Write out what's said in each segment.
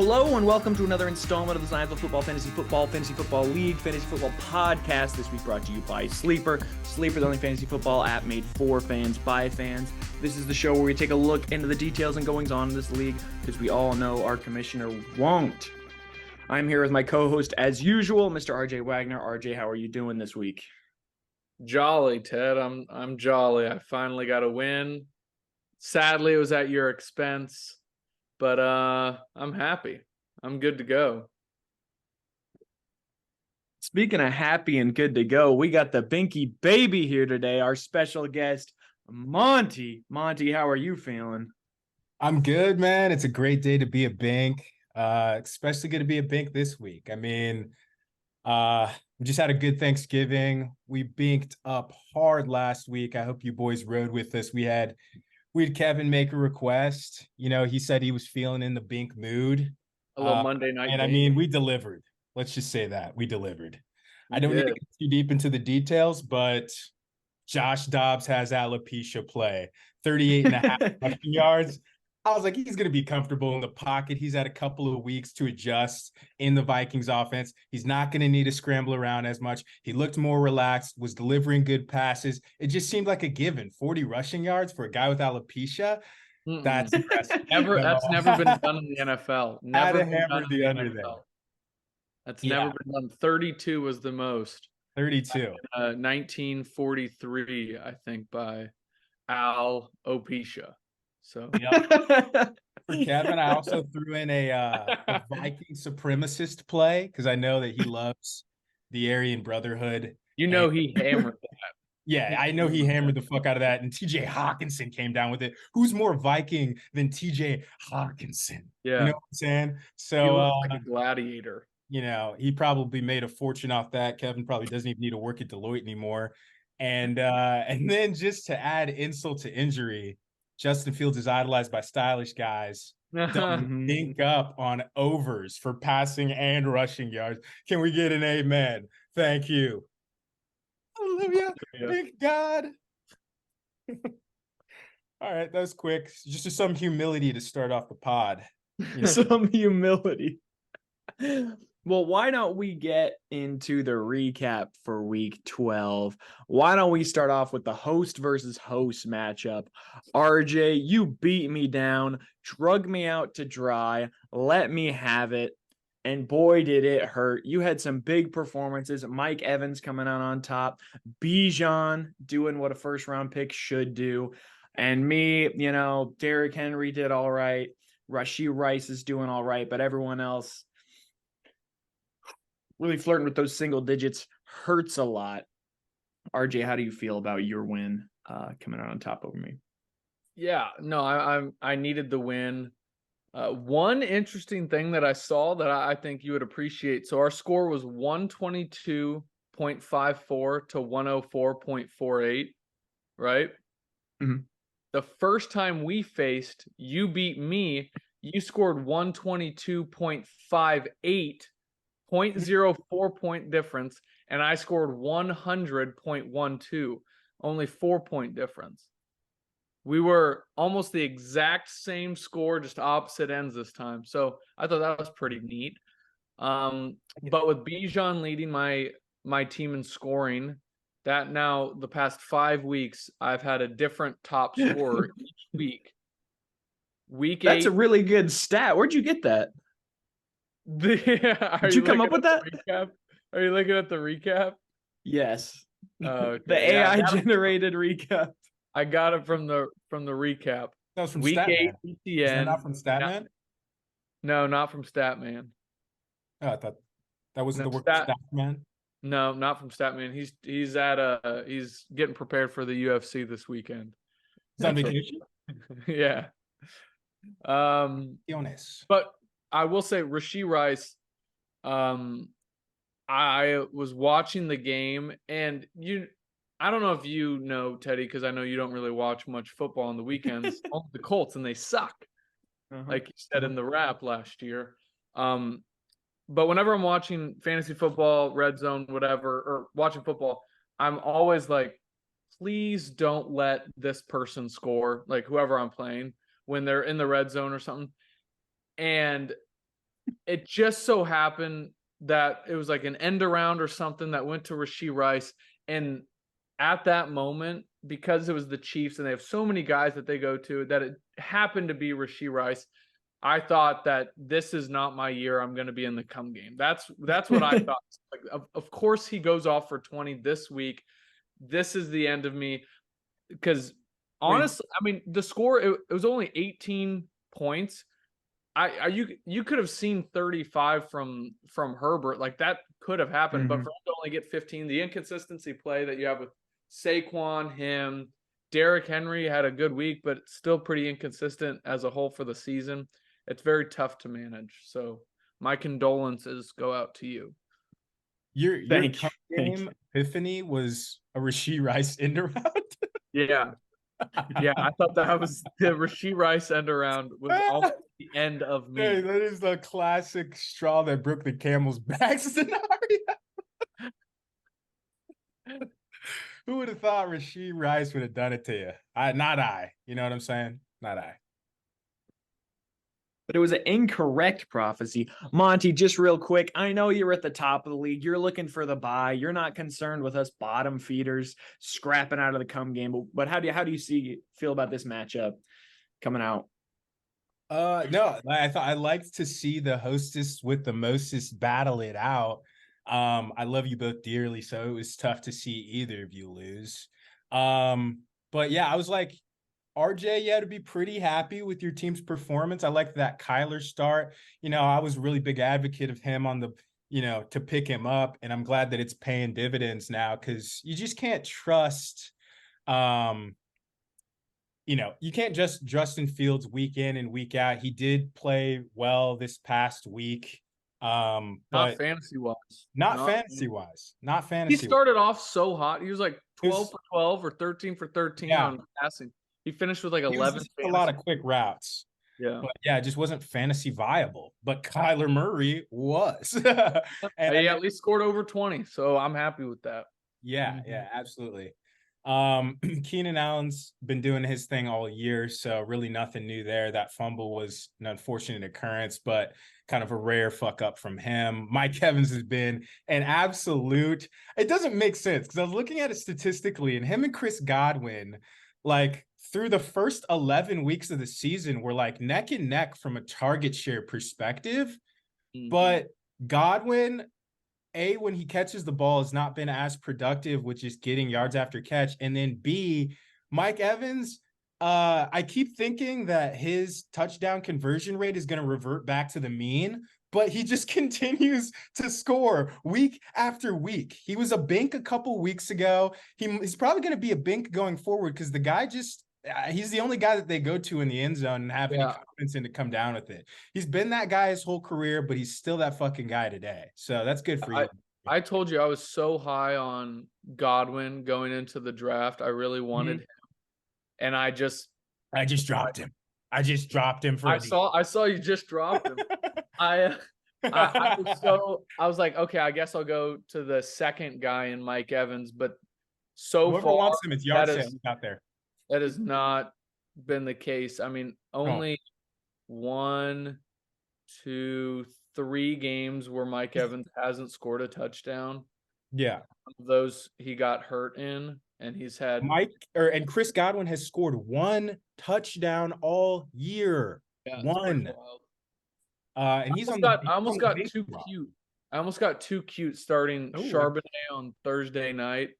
Hello and welcome to another installment of the ZFFFFLFF Fantasy Football League, Fantasy Football Podcast. This week brought to you by Sleeper. Sleeper, the only fantasy football app made for fans by fans. This is the show where we take a look into the details and goings on in this league because we all know our commissioner won't. I'm here with my co-host as usual, Mr. RJ Wagner. RJ, how are you doing this week? Jolly, Ted. I'm jolly. I finally got a win. Sadly, it was at your expense. But I'm happy. I'm good to go. Speaking of happy and good to go, we got the Binky baby here today, our special guest, Monty. Monty, how are you feeling? I'm good, man. It's a great day to be a Bink. Especially good to be a Bink this week. I mean, we just had a good Thanksgiving. We binked up hard last week. I hope you boys rode with us. We had Kevin make a request. You know, he said he was feeling in the Bink mood. A little Monday night. And game. I mean, we delivered. Let's just say that. We delivered. I don't need to get too deep into the details, but Josh Dobbs has alopecia play. 38 and a half rushing yards. I was like, he's going to be comfortable in the pocket. He's had a couple of weeks to adjust in the Vikings offense. He's not going to need to scramble around as much. He looked more relaxed, was delivering good passes. It just seemed like a given. 40 rushing yards for a guy with alopecia. That's impressive. That's never been done in the NFL. Never been done the in under NFL. there. That's never been done. 32 was the most. 32. 1943, I think, by alopecia. So For Kevin, I also threw in a Viking supremacist play because I know that he loves the Aryan Brotherhood. You know he hammered that. Yeah, I know he hammered the fuck out of that. And TJ Hawkinson came down with it. Who's more Viking than TJ Hawkinson? Yeah. You know what I'm saying? So he looks like a gladiator. You know, he probably made a fortune off that. Kevin probably doesn't even need to work at Deloitte anymore. And then just to add insult to injury, Justin Fields is idolized by stylish guys. Don't think up on overs for passing and rushing yards. Can we get an amen? Thank you. Hallelujah. Thank God. All right, that was quick. Just some humility to start off the pod. You know? Some humility. Well, why don't we get into the recap for week 12? Why don't we start off with the host versus host matchup? RJ, you beat me down, drug me out to dry, let me have it, and boy, did it hurt. You had some big performances. Mike Evans coming out on top, Bijan doing what a first-round pick should do, and me, you know, Derrick Henry did all right, Rashee Rice is doing all right, but everyone else really flirting with those single digits hurts a lot. RJ, how do you feel about your win coming out on top over me? Yeah, no, I needed the win. One interesting thing that I saw that I think you would appreciate. So our score was 122.54 to 104.48, right? Mm-hmm. The first time we faced, you beat me. You scored 122.58. 0.04 point difference, and I scored 100.12, only 4-point difference. We were almost the exact same score, just opposite ends this time. So I thought that was pretty neat. But with Bijan leading my team in scoring, that now the past 5 weeks I've had a different top scorer each week. That's a really good stat. Where'd you get that? Did you come up with that? Are you looking at the recap? Yes. Okay. The AI generated recap. I got it from the recap. That was from Week Statman. 8 Is ETN. that not from Statman? No, not from Statman. Oh, I thought that wasn't the work of Statman. No, not from Statman. He's getting prepared for the UFC this weekend. He's on vacation. Yeah. But I will say Rashee Rice, I was watching the game, and I don't know if you know, Teddy, because I know you don't really watch much football on the weekends. The Colts, and they suck, like you said in the wrap last year. But whenever I'm watching fantasy football, red zone, whatever, or watching football, I'm always like, please don't let this person score, like whoever I'm playing, when they're in the red zone or something. And it just so happened that it was like an end around or something that went to Rashee Rice. And at that moment, because it was the Chiefs and they have so many guys that they go to, that it happened to be Rashee Rice. I thought that this is not my year. I'm going to be in the come game. That's what I thought. Like, of course, he goes off for 20 this week. This is the end of me. Because honestly, I mean, the score, it was only 18 points. You could have seen 35 from Herbert. Like, that could have happened. But for him to only get 15, the inconsistency play that you have with Saquon, him, Derrick Henry had a good week, but still pretty inconsistent as a whole for the season. It's very tough to manage. So my condolences go out to you. Your game epiphany was a Rashee Rice end around. Yeah. Yeah, I thought that was the Rashee Rice end around was almost the end of me. Hey, that is the classic straw that broke the camel's back scenario. Who would have thought Rashee Rice would have done it to you? Not I. You know what I'm saying? Not I. But it was an incorrect prophecy. Monty, just real quick, I know you're at the top of the league. You're looking for the bye. You're not concerned with us bottom feeders scrapping out of the come game. But how do you feel about this matchup coming out? No, I liked to see the hostess with the mostest battle it out. I love you both dearly, so it was tough to see either of you lose. But yeah, I was like, RJ, you had to be pretty happy with your team's performance. I like that Kyler start. You know, I was a really big advocate of him on the, to pick him up. And I'm glad that it's paying dividends now, because you just can't trust, you can't just Justin Fields week in and week out. He did play well this past week. But not fantasy-wise. Not fantasy-wise. He started off so hot. He was like 12 for 12 or 13 for 13 on passing. He finished with like 11. A lot of quick routes. Yeah. But yeah, it just wasn't fantasy viable. But Kyler Murray was. And he at least scored over 20. So I'm happy with that. Yeah, absolutely. Keenan Allen's been doing his thing all year, so really nothing new there. That fumble was an unfortunate occurrence, but kind of a rare fuck up from him. Mike Evans has been an absolute, it doesn't make sense because I was looking at it statistically, and him and Chris Godwin, like through the first 11 weeks of the season, were like neck and neck from a target share perspective. But Godwin, A, when he catches the ball, has not been as productive with just getting yards after catch. And then B, Mike Evans, I keep thinking that his touchdown conversion rate is going to revert back to the mean, but he just continues to score week after week. He was a bink a couple weeks ago. He's probably going to be a bink going forward because the guy just he's the only guy that they go to in the end zone and have any confidence in to come down with it. He's been that guy his whole career, but he's still that fucking guy today. So that's good for you. I told you I was so high on Godwin going into the draft. I really wanted him. And I just dropped him. I just dropped him for I saw you just dropped him. I was like, okay, I guess I'll go to the second guy in Mike Evans, but whoever far wants him, it's yard sale out there. That has not been the case. I mean, only 1, 2, 3 games where Mike Evans hasn't scored a touchdown. Yeah. Those he got hurt in, and he's had and Chris Godwin has scored 1 touchdown all year. Yeah, 1. And he's I almost got too cute. I almost got too cute starting Charbonnet on Thursday night.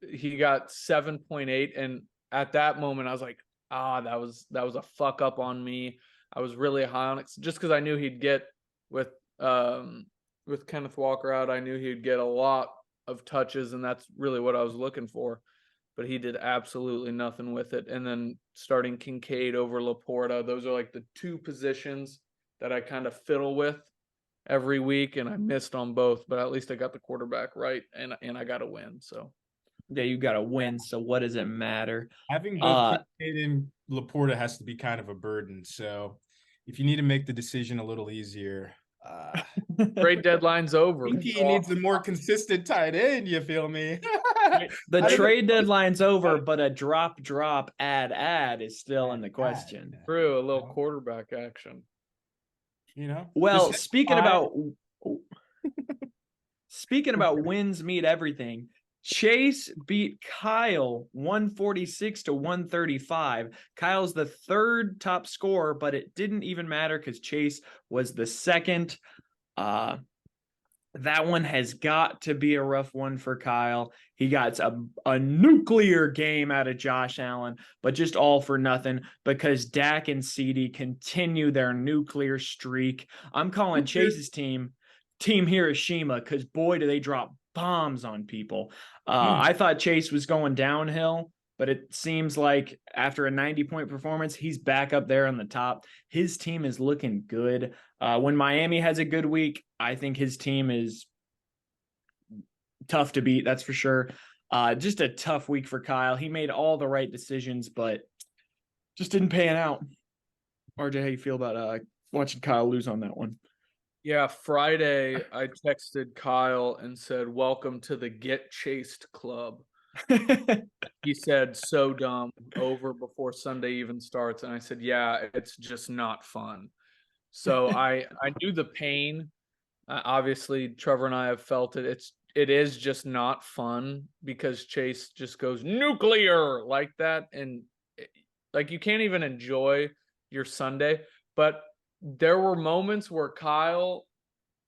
He got 7.8, and at that moment I was like, that was a fuck up on me. I was really high on it just because I knew he'd get with Kenneth Walker out. I knew he'd get a lot of touches, and that's really what I was looking for. But he did absolutely nothing with it. And then starting Kincaid over Laporta, those are like the 2 positions that I kind of fiddle with every week, and I missed on both. But at least I got the quarterback right, and I got a win. So. Yeah, you got to win. So what does it matter? Having both Kincaid and Laporta has to be kind of a burden. So if you need to make the decision a little easier, trade deadline's over. He needs a more consistent tight end. You feel me? The trade deadline's over, but a drop, add is still in the question. True, a little quarterback action. Well, Just speaking about wins meet everything. Chase beat Kyle 146 to 135. Kyle's the third top scorer, but it didn't even matter because Chase was the second. That one has got to be a rough one for Kyle. He got a nuclear game out of Josh Allen, but just all for nothing because Dak and CeeDee continue their nuclear streak. I'm calling Chase's Team Hiroshima because, boy, do they drop bombs on people. I thought Chase was going downhill, but it seems like after a 90-point performance, he's back up there on the top. His team is looking good. When Miami has a good week, I think his team is tough to beat, that's for sure. Just a tough week for Kyle. He made all the right decisions, but just didn't pan out. RJ, how you feel about watching Kyle lose on that one? Yeah, Friday, I texted Kyle and said, "Welcome to the Get Chased Club." He said, "So dumb," over before Sunday even starts. And I said, "Yeah, it's just not fun." So I knew the pain. Obviously, Trevor and I have felt it. It is just not fun because Chase just goes nuclear like that. And like, you can't even enjoy your Sunday. But there were moments where Kyle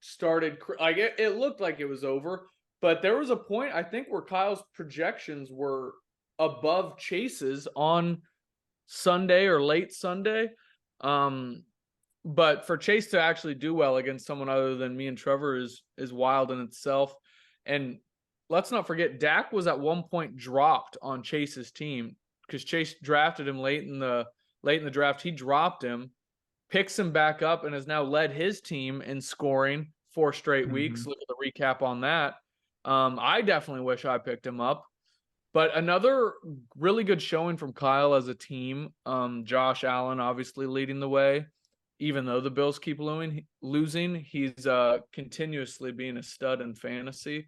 started, like, it looked like it was over. But there was a point, I think, where Kyle's projections were above Chase's on Sunday or late Sunday. But for Chase to actually do well against someone other than me and Trevor is wild in itself. And let's not forget, Dak was at one point dropped on Chase's team because Chase drafted him late in the draft. He dropped him, picks him back up, and has now led his team in scoring 4 straight weeks. Look at the recap on that. I definitely wish I picked him up. But another really good showing from Kyle as a team. Josh Allen obviously leading the way. Even though the Bills keep losing, he's continuously being a stud in fantasy.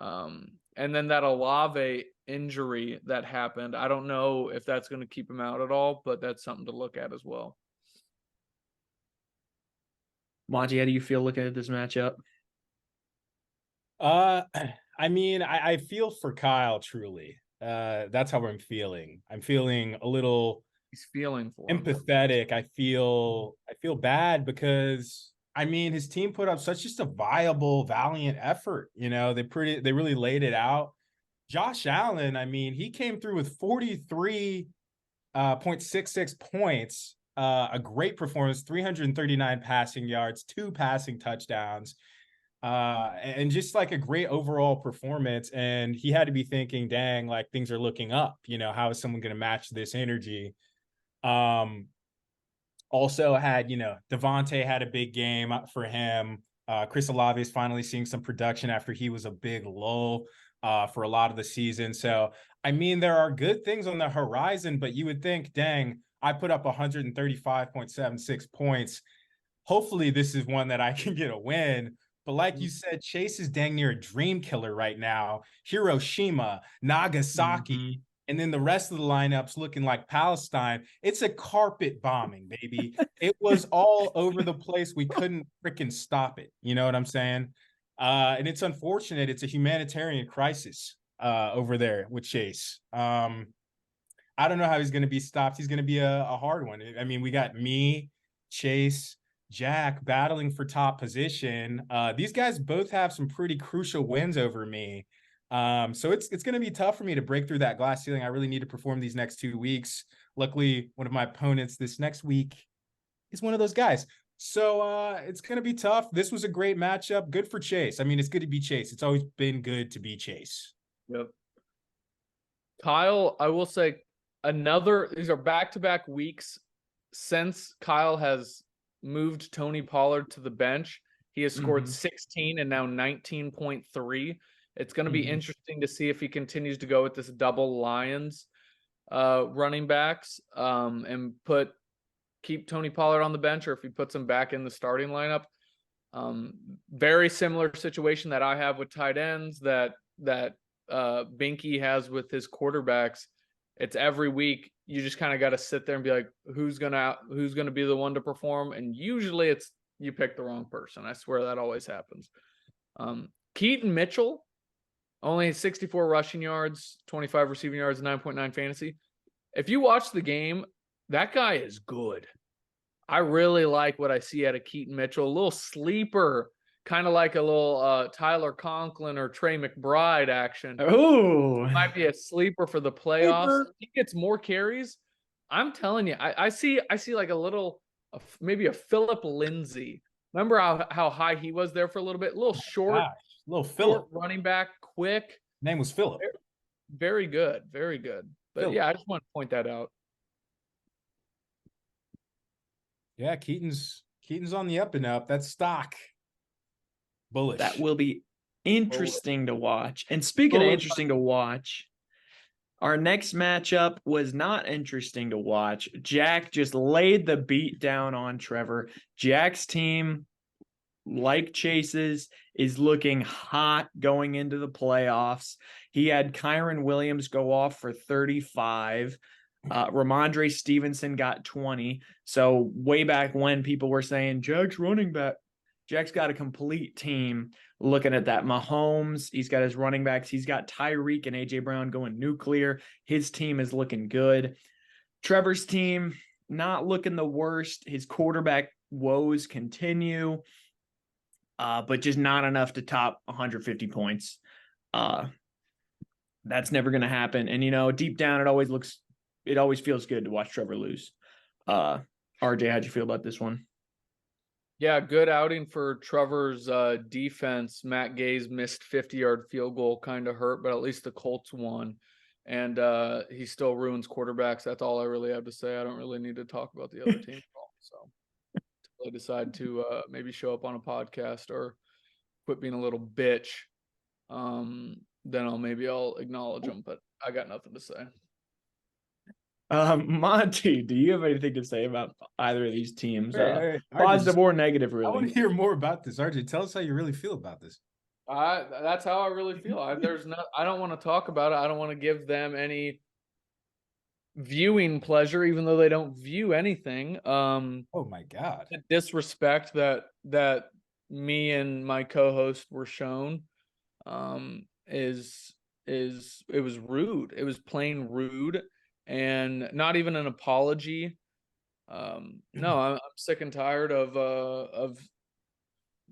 And then that Olave injury that happened, I don't know if that's going to keep him out at all, but that's something to look at as well. Monty, how do you feel looking at this matchup? I mean, I feel for Kyle, truly. That's how I'm feeling. I'm feeling a little feeling for him. Empathetic. I feel bad because I mean his team put up such just a viable, valiant effort. They really laid it out. Josh Allen, I mean, he came through with 43.66 points, a great performance, 339 passing yards, 2 passing touchdowns, and just like a great overall performance. And he had to be thinking, dang, like things are looking up. How is someone going to match this energy? Also had, Devontae had a big game for him. Chris Olave is finally seeing some production after he was a big lull for a lot of the season. So, I mean, there are good things on the horizon, but you would think, dang, I put up 135.76 points. Hopefully this is one that I can get a win. But like you said, Chase is dang near a dream killer right now. Hiroshima, Nagasaki, and then the rest of the lineup's looking like Palestine. It's a carpet bombing, baby. It was all over the place. We couldn't freaking stop it. You know what I'm saying? And it's unfortunate. It's a humanitarian crisis over there with Chase. I don't know how he's going to be stopped. He's going to be a hard one. I mean, we got me, Chase, Jack battling for top position. These guys both have some pretty crucial wins over me. So it's going to be tough for me to break through that glass ceiling. I really need to perform these next 2 weeks. Luckily, one of my opponents this next week is one of those guys. So it's going to be tough. This was a great matchup. Good for Chase. I mean, it's good to be Chase. It's always been good to be Chase. Yep. Kyle, I will say these are back-to-back weeks since Kyle has moved Tony Pollard to the bench. He has scored 16 and now 19.3. It's going to be interesting to see if he continues to go with this double Lions running backs and keep Tony Pollard on the bench, or if he puts him back in the starting lineup. Very similar situation that I have with tight ends that Binky has with his quarterbacks. It's every week you just kind of got to sit there and be like, who's gonna be the one to perform? And usually it's you picked the wrong person. I swear that always happens. Keaton Mitchell, only 64 rushing yards, 25 receiving yards, 9.9 fantasy. If you watch the game, that guy is good. I really like what I see out of Keaton Mitchell. A little sleeper, kind of like a little Tyler Conklin or Trey McBride action. Oh, Might be a sleeper for the playoffs. If he gets more carries, I'm telling you, I see like a little, maybe a Philip Lindsay. Remember how high he was there for a little bit? A little short, little Philip running back, quick. Name was Philip. Very good, very good. But Philip. yeah, I just want to point that out. Yeah, Keaton's on the up and up. That's stock. Bullish. that will be interesting to watch. And speaking of interesting to watch, our next matchup was not interesting to watch. Jack just laid the beat down on Trevor. Jack's team, like Chase's, is looking hot going into the playoffs. He had Kyron Williams go off for 35. Ramondre Stevenson got 20. So way back when people were saying Jack's running back, Jack's got a complete team. Looking at that, Mahomes, he's got his running backs. He's got Tyreek and AJ Brown going nuclear. His team is looking good. Trevor's team, not looking the worst. His quarterback woes continue, but just not enough to top 150 points. That's never going to happen. And, deep down, it always feels good to watch Trevor lose. RJ, how'd you feel about this one? Yeah, good outing for Trevor's defense. Matt Gay's missed 50-yard field goal kind of hurt, but at least the Colts won. And he still ruins quarterbacks. That's all I really have to say. I don't really need to talk about the other team at all. So until I decide to maybe show up on a podcast or quit being a little bitch, then I'll acknowledge them. But I got nothing to say. Monty, do you have anything to say about either of these teams? Right. Positive or negative, really? I want to hear more about this. RJ, tell us how you really feel about this. That's how I really feel. I don't want to talk about it. I don't want to give them any viewing pleasure, even though they don't view anything. Oh my God. The disrespect that me and my co-host were shown it was rude. It was plain rude. And not even an apology. No, I'm sick and tired of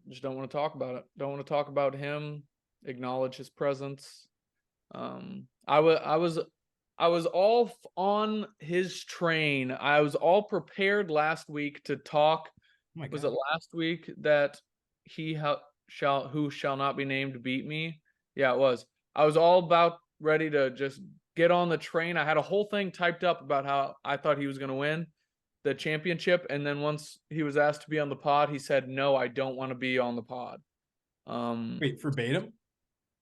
just don't want to talk about it. Don't want to talk about him. Acknowledge his presence. I was all on his train. I was all prepared last week to talk. Oh was it last week that who shall not be named beat me? Yeah, it was. I was all about ready to just get on the train. I had a whole thing typed up about how I thought he was going to win the championship. And then once he was asked to be on the pod, he said, no, I don't want to be on the pod. Wait, verbatim?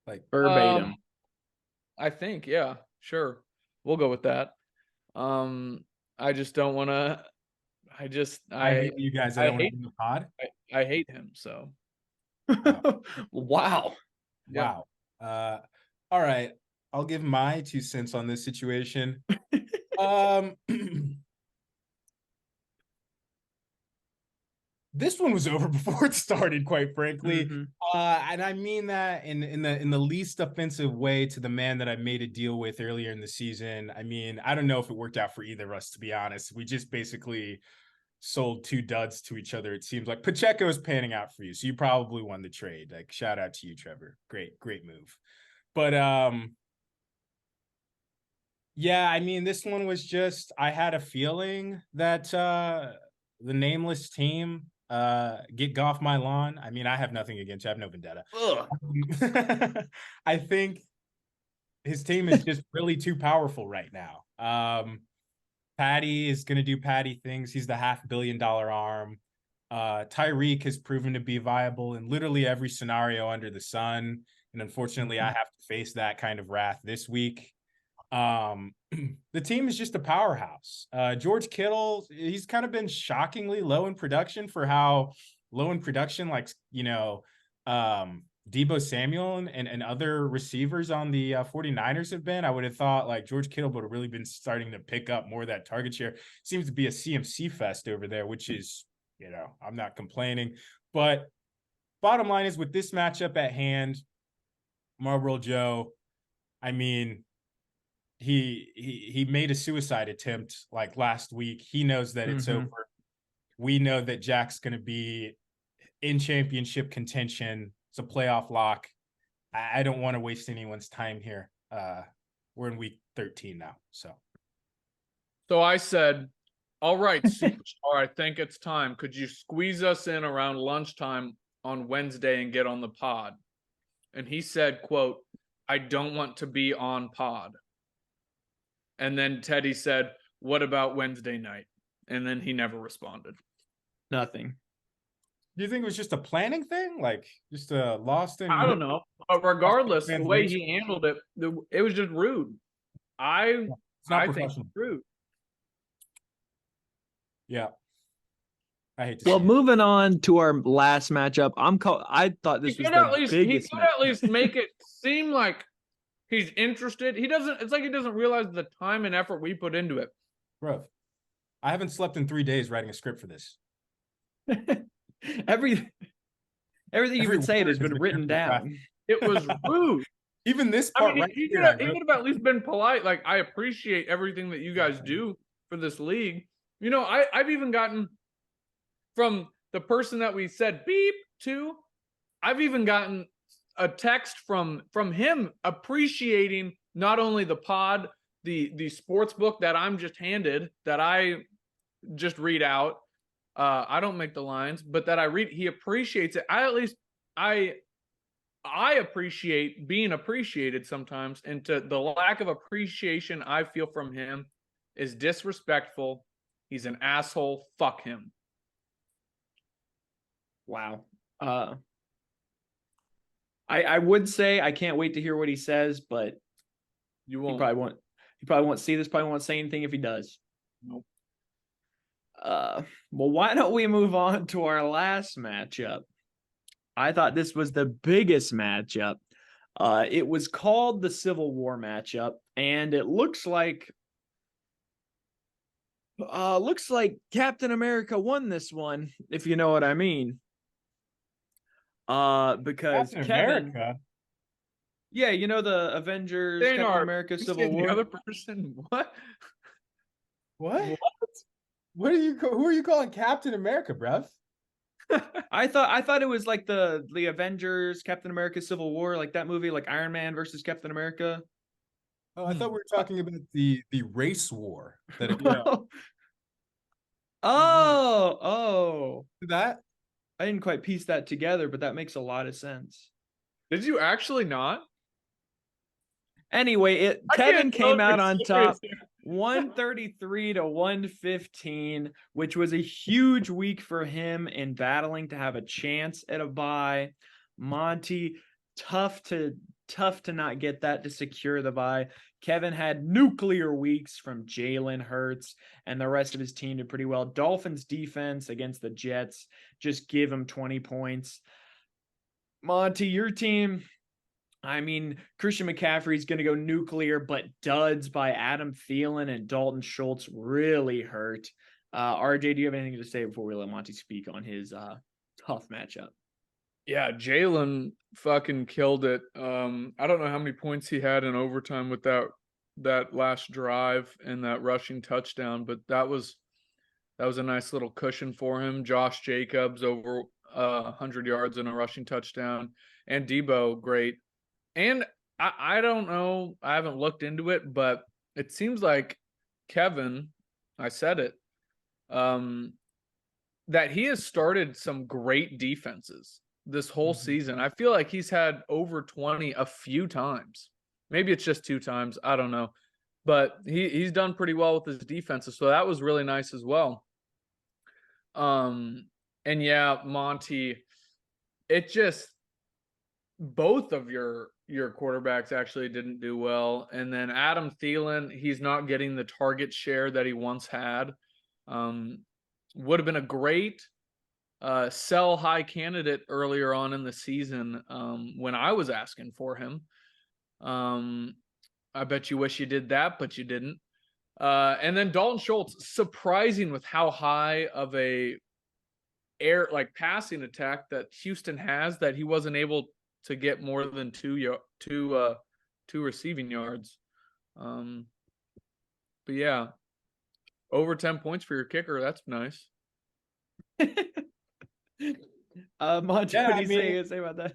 Like verbatim. I think, yeah, sure. We'll go with that. I just don't want to, I hate you guys. I don't want to be on the pod. I hate him. So. Wow. Wow. All right. I'll give my 2 cents on this situation. This one was over before it started, quite frankly. Mm-hmm. And I mean that in the least offensive way to the man that I made a deal with earlier in the season. I mean, I don't know if it worked out for either of us, to be honest. We just basically sold 2 duds to each other. It seems like Pacheco is panning out for you, so you probably won the trade. Like, shout out to you, Trevor. Great move. But yeah, I mean, this one was just, I had a feeling that the nameless team get off my lawn. I mean, I have nothing against you. I have no vendetta. I think his team is just really too powerful right now. Patty is going to do Patty things. He's the $500 million arm. Tyreek has proven to be viable in literally every scenario under the sun. And unfortunately, I have to face that kind of wrath this week. The team is just a powerhouse. George Kittle, he's kind of been shockingly low in production for how low in production, like, Deebo Samuel and other receivers on the 49ers have been. I would have thought like George Kittle would have really been starting to pick up more of that target share. Seems to be a CMC fest over there, which is I'm not complaining. But bottom line is, with this matchup at hand, Marlboro Joe, I mean, he made a suicide attempt like last week. He knows that it's over. We know that Jack's going to be in championship contention. It's a playoff lock. I don't want to waste anyone's time here. We're in week 13 now. So I said, all right, Superstar, I think it's time. Could you squeeze us in around lunchtime on Wednesday and get on the pod? And he said, quote, I don't want to be on pod. And then Teddy said, what about Wednesday night? And then he never responded. Nothing. Do you think it was just a planning thing? Like just a lost in? I don't know. But regardless, the way he handled it, it was just rude. I think it's rude. Yeah. I hate to Well, moving on to our last matchup, I thought this was the biggest. He could at least make it seem like he's interested. It's like he doesn't realize the time and effort we put into it. Bro, I haven't slept in 3 days writing a script for this. Everything you've been saying has been written down. It was rude. Even this part, he could have at least been polite. Like, I appreciate everything that you guys do for this league. I've even gotten from the person that we said beep to, I've even gotten a text from him appreciating not only the pod, the sports book that I'm just handed, that I just read out. I don't make the lines, but that I read, he appreciates it. I appreciate being appreciated sometimes, and the lack of appreciation I feel from him is disrespectful. He's an asshole. Fuck him. Wow. I would say I can't wait to hear what he says, but you won't. He probably won't see this. Probably won't say anything if he does. Nope. Well, why don't we move on to our last matchup? I thought this was the biggest matchup. It was called the Civil War matchup, and it looks like Captain America won this one, if you know what I mean. Because Captain America. Yeah, the Avengers, Captain America, Civil War. The other person, what? Who are you calling Captain America, bruv? I thought it was like the Avengers, Captain America, Civil War, like that movie, like Iron Man versus Captain America. Oh, I thought we were talking about the race war. Oh. That? I didn't quite piece that together, but that makes a lot of sense. Did you actually not? Anyway, Kevin came out on top 133 to 115, which was a huge week for him in battling to have a chance at a bye. Monty, tough to not get that to secure the bye. Kevin had nuclear weeks from Jalen Hurts, and the rest of his team did pretty well. Dolphins defense against the Jets, just give him 20 points. Monty, your team, I mean, Christian McCaffrey's going to go nuclear, but duds by Adam Thielen and Dalton Schultz really hurt. RJ, do you have anything to say before we let Monty speak on his tough matchup? Yeah, Jalen fucking killed it. I don't know how many points he had in overtime with that last drive and that rushing touchdown, but that was a nice little cushion for him. Josh Jacobs over 100 yards and a rushing touchdown, and Debo great. And I don't know, I haven't looked into it, but it seems like Kevin, I said it, that he has started some great defenses this whole season. I feel like he's had over 20 a few times. Maybe it's just 2 times. I don't know. But he's done pretty well with his defenses. So that was really nice as well. And yeah, Monty, it just, both of your quarterbacks actually didn't do well. And then Adam Thielen, he's not getting the target share that he once had. Would have been a great sell high candidate earlier on in the season when I was asking for him. I bet you wish you did that, but you didn't. And then Dalton Schultz, surprising with how high of a air passing attack that Houston has that he wasn't able to get more than two receiving yards. But yeah, over 10 points for your kicker. That's nice. Monty, Yeah, what do I you mean- say about that?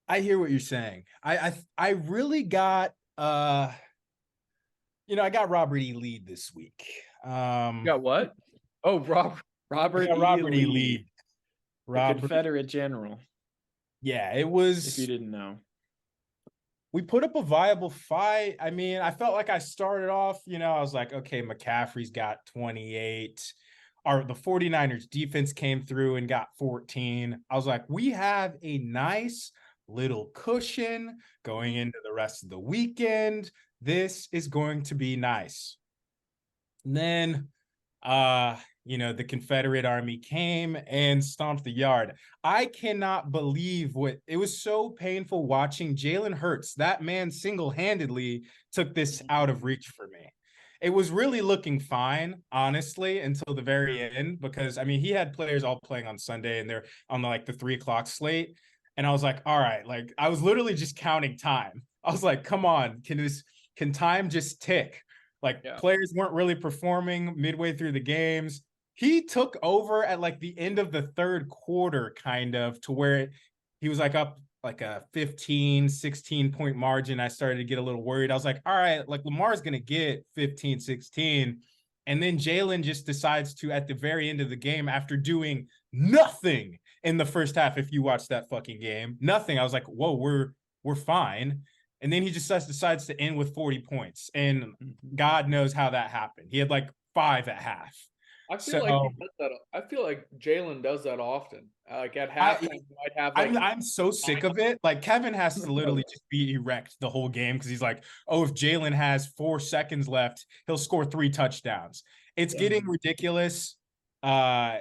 I hear what you're saying. I really got I got Robert E. Lead this week. You got what? Oh, Robert Yeah, Robert E. Lee, Lead. the Robert, Confederate general, yeah, it if was. you didn't know. We put up a viable fight. I mean, I felt like I started off, I was like, okay, McCaffrey's got 28. The 49ers defense came through and got 14. I was like, we have a nice little cushion going into the rest of the weekend. This is going to be nice. And then the Confederate Army came and stomped the yard. I cannot believe it was so painful watching Jalen Hurts. That man single-handedly took this out of reach for me. It was really looking fine, honestly, until the very end, because I mean, he had players all playing on Sunday and they're on the 3:00 slate. And I was like, all right, I was literally just counting time. I was like, come on, can time just tick? Players weren't really performing midway through the games. He took over at the end of the third quarter, kind of, to where he was up a 15, 16 point margin. I started to get a little worried. I was like, all right, Lamar's going to get 15, 16. And then Jalen just decides to, at the very end of the game, after doing nothing in the first half, if you watch that fucking game, nothing. I was like, whoa, we're fine. And then he just decides to end with 40 points. And God knows how that happened. He had 5 at half. I feel like he does that. I feel like Jalen does that often. At halftime, he might have I'm so sick of it. Kevin has to literally just be erect the whole game because he's like, oh, if Jalen has 4 seconds left, he'll score 3 touchdowns. It's getting ridiculous.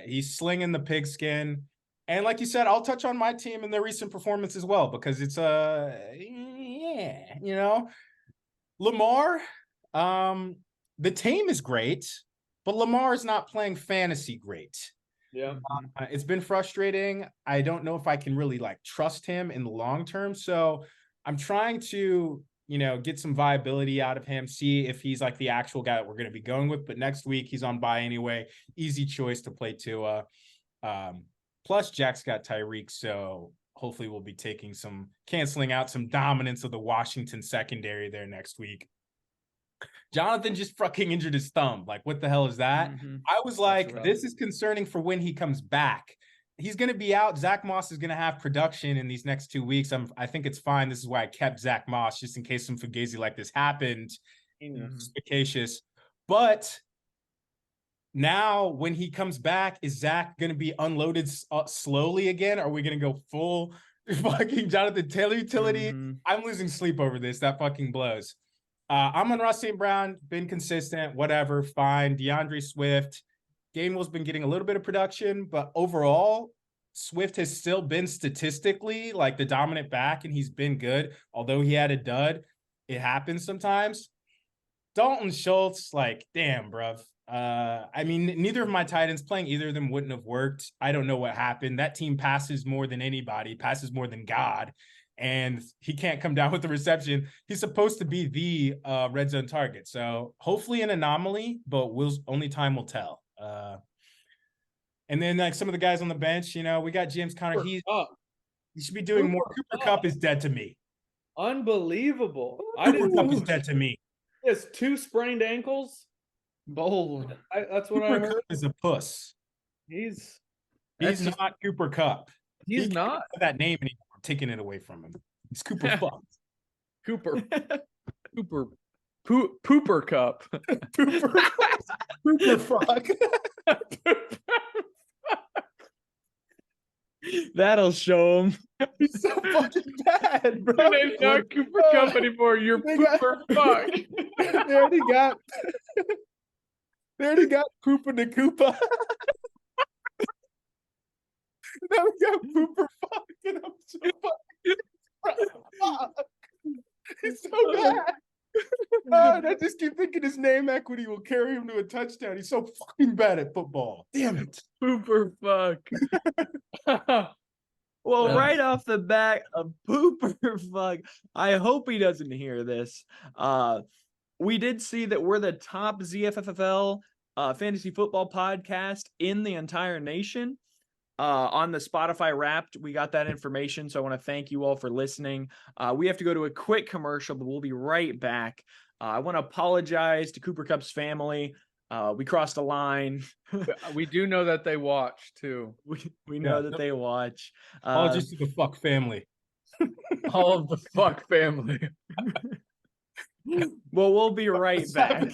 He's slinging the pigskin. And like you said, I'll touch on my team and their recent performance as well, because it's Lamar, the team is great, but Lamar is not playing fantasy great. Yeah. It's been frustrating. I don't know if I can really trust him in the long term. So I'm trying to, get some viability out of him, see if he's the actual guy that we're going to be going with. But next week he's on bye anyway. Easy choice to play Tua. Plus Jack's got Tyreek. So hopefully we'll be canceling out some dominance of the Washington secondary there next week. Jonathan just fucking injured his thumb. What the hell is that? I was like, this is concerning for when he comes back. He's going to be out. Zach Moss is going to have production in these next 2 weeks. I think it's fine. This is why I kept Zach Moss, just in case some fugazi like this happened. Vacacious. But now when he comes back, is Zach going to be unloaded slowly again? Are we going to go full fucking Jonathan Taylor utility? I'm losing sleep over this. That fucking blows. I'm on Ross St. Brown, been consistent, whatever, fine. DeAndre Swift, Gainwell's been getting a little bit of production, but overall, Swift has still been statistically the dominant back, and he's been good. Although he had a dud, it happens sometimes. Dalton Schultz, damn, bruv. I mean, neither of my tight ends playing either of them wouldn't have worked. I don't know what happened. That team passes more than anybody, passes more than God. And he can't come down with the reception. He's supposed to be the red zone target. So hopefully an anomaly, but only time will tell. And then some of the guys on the bench, we got James Conner. He should be doing more. Cooper Kupp is dead to me. Unbelievable. Cooper Kupp is dead to me. He has 2 sprained ankles. Bold. That's what Cooper I heard. Kupp is a puss. He's not Cooper Kupp. He's he not that name anymore. I'm taking it away from him. He's Cooper Fuck. Pooper Cup. Cooper Fuck. That'll show him. He's so fucking bad, bro. Your name's not Cooper Cup anymore. You're Pooper Fuck. They already got Pooper the Koopa. Now we got Pooper Fuck, and I'm so fucking. It's so bad. God, I just keep thinking his name equity will carry him to a touchdown. He's so fucking bad at football. Damn it. Pooper fuck. Well, right off the bat, a pooper fuck. I hope he doesn't hear this. We did see that we're the top ZFFFL fantasy football podcast in the entire nation. On the Spotify Wrapped, we got that information. So I want to thank you all for listening. We have to go to a quick commercial, but we'll be right back. I want to apologize to Cooper Cup's family. We crossed a line. We do know that they watch too. We know that they watch. Apologies to the fuck family. All of the fuck family. Well, we'll be right back.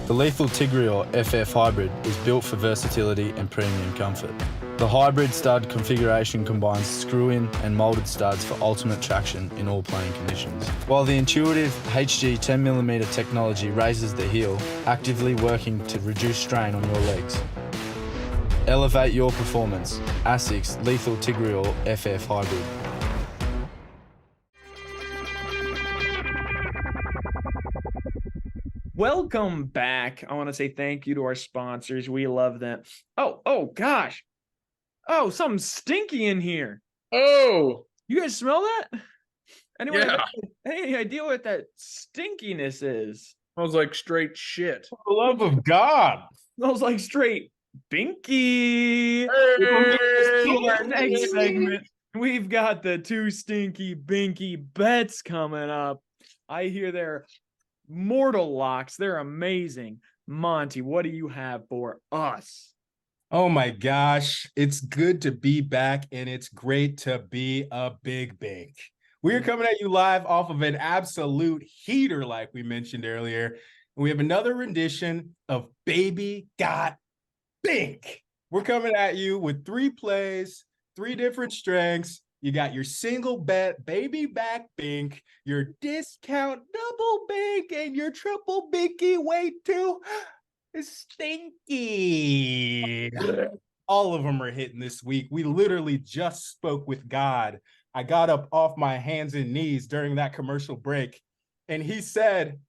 The Lethal Tigreal FF Hybrid is built for versatility and premium comfort. The hybrid stud configuration combines screw-in and moulded studs for ultimate traction in all playing conditions, while the intuitive HG 10mm technology raises the heel, actively working to reduce strain on your legs. Elevate your performance. ASICS Lethal Tigreal FF Hybrid. Welcome back. I want to say thank you to our sponsors. We love them. Oh gosh. Oh, something stinky in here. Oh, You guys smell that? Anyone Yeah. have any idea what that stinkiness is? smells like straight shit. For the love of God. Smells like straight binky. Hey! To our next segment, we've got the two stinky binky bets coming up. I hear they're mortal locks. They're amazing. Monty, what do you have for us? Oh my gosh. It's good to be back and it's great to be a big bank. We are coming at you live off of an absolute heater, like we mentioned earlier. And we have another rendition of Baby Got Bink. We're coming at you with 3 plays, 3 different strengths. You got your single bet, baby back bink, your discount double bink, and your triple binky way too stinky. All of them are hitting this week. We literally just spoke with God. I got up off my hands and knees during that commercial break, and he said,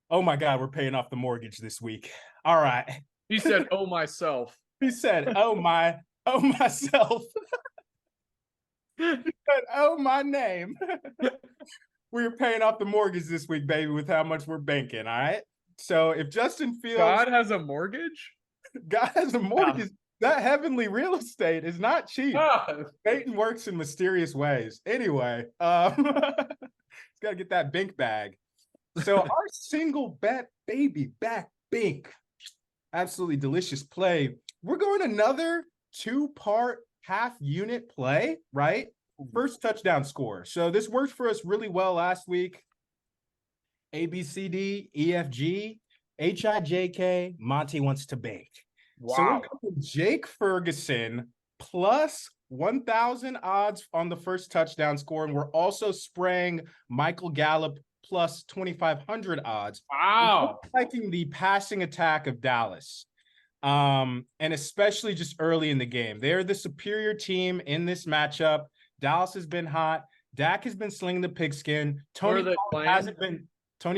"Oh my God, we're paying off the mortgage this week." All right. He said, "Oh myself." He said, "Oh myself." He said, "Oh my name." We're paying off the mortgage this week, baby, with how much we're banking. All right. So if Justin Fields, God has a mortgage? God has a mortgage, that heavenly real estate is not cheap. Satan works in mysterious ways. Anyway, he's got to get that bink bag. So our single bet, baby back bink, absolutely delicious play. We're going another 2-part half unit play, right? First touchdown score. So this worked for us really well last week. A, B, C, D, E, F, G, H, I, J, K, Monty wants to bank. Wow. So we're going Jake Ferguson plus 1,000 odds on the first touchdown score. And we're also spraying Michael Gallup plus 2,500 odds. Wow. We're liking the passing attack of Dallas. And especially just early in the game. They're the superior team in this matchup. Dallas has been hot. Dak has been slinging the pigskin. Tony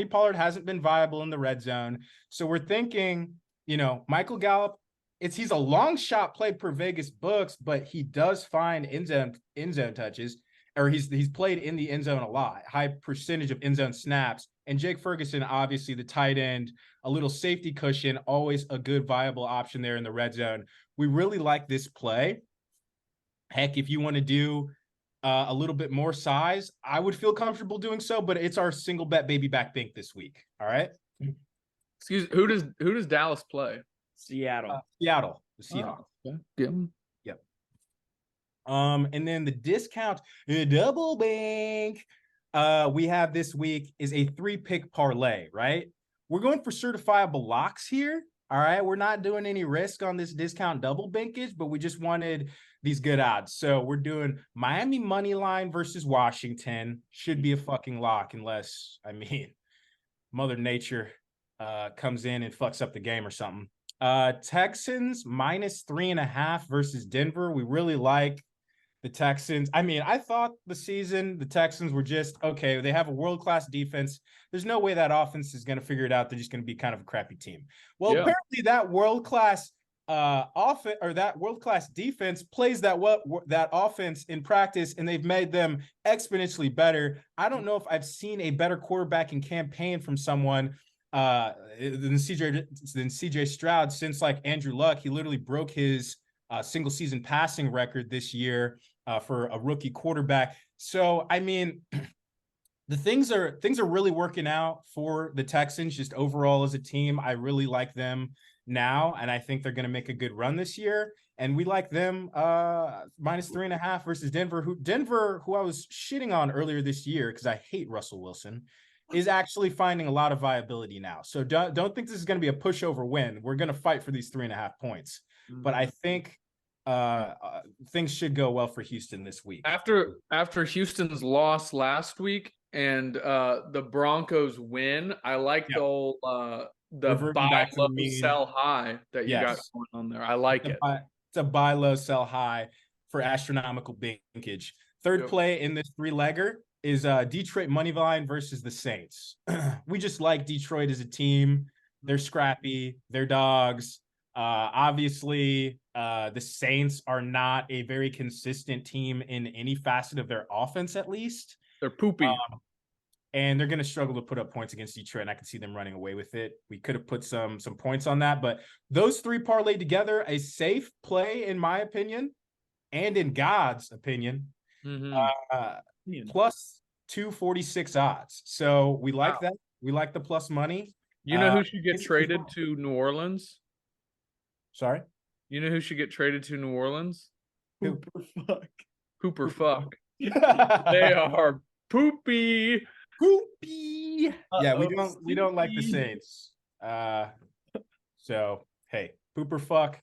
Pollard hasn't been viable in the red zone. So we're thinking, Michael Gallup, he's a long shot play per Vegas books, but he does find end zone touches, or he's played in the end zone a lot, high percentage of end zone snaps. And Jake Ferguson, obviously the tight end, a little safety cushion, always a good viable option there in the red zone. We really like this play. Heck, if you want to do a little bit more size, I would feel comfortable doing so, but it's our single bet baby back bink this week. All right. Excuse me, who does Dallas play? Seattle. Seattle, the Seahawks. Okay. Yeah. Yep. And then the discount double bank we have this week is a 3-pick parlay, right? We're going for certifiable locks here. All right. We're not doing any risk on this discount double bankage, but we just wanted these good odds. So we're doing Miami money line versus Washington. Should be a fucking lock unless, Mother Nature comes in and fucks up the game or something. Texans minus 3.5 versus Denver. We really like The Texans, I mean, I thought the Texans were just, okay, they have a world-class defense. There's no way that offense is going to figure it out. They're just going to be kind of a crappy team. Well, apparently that world-class offense or that world-class defense plays that offense in practice, and they've made them exponentially better. I don't know if I've seen a better quarterbacking campaign from someone than CJ Stroud since like Andrew Luck. He literally broke his single season passing record this year for a rookie quarterback. So, I mean, things are really working out for the Texans just overall as a team. I really like them now, and I think they're going to make a good run this year. And we like them -3.5 versus Denver, who I was shitting on earlier this year because I hate Russell Wilson, is actually finding a lot of viability now. So don't think this is going to be a pushover win. We're going to fight for these 3.5 points. But I think things should go well for Houston this week. After Houston's loss last week and the Broncos win, I like the old the buy low, sell high that you got going on there. I like it. It's a buy low, sell high for astronomical binkage. Third play in this 3-legger is Detroit money line versus the Saints. We just like Detroit as a team. They're scrappy. They're dogs. Obviously, the Saints are not a very consistent team in any facet of their offense, at least. They're poopy. And they're going to struggle to put up points against Detroit, and I can see them running away with it. We could have put some points on that, but those three parlayed together, a safe play, in my opinion, and in God's opinion, plus 246 odds. So we like that. We like the plus money. You know who should get traded to New Orleans? Sorry? You know who should get traded to New Orleans? Hooper fuck. They are poopy. Poopy. Yeah, we don't like the Saints. So hey, pooper fuck,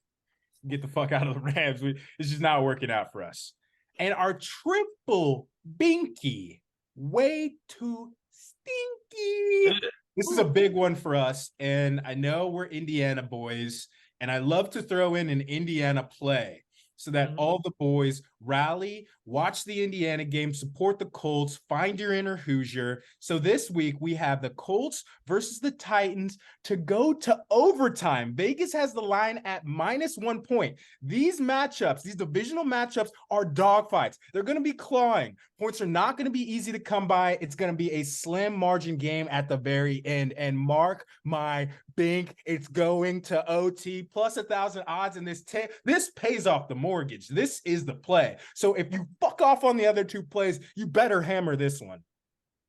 get the fuck out of the Rams. It's just not working out for us. And our triple binky, way too stinky. This is a big one for us, and I know we're Indiana boys, and I love to throw in an Indiana play so that all the boys rally, watch the Indiana game, support the Colts, find your inner Hoosier. So this week we have the Colts versus the Titans to go to overtime. Vegas has the line at -1 point. These matchups, these divisional matchups, are dogfights. They're going to be clawing. Points are not going to be easy to come by. It's going to be a slim margin game at the very end. And mark my bink, it's going to OT plus 1,000 odds in this. This pays off the mortgage. This is the play. So if you fuck off on the other two plays, you better hammer this one.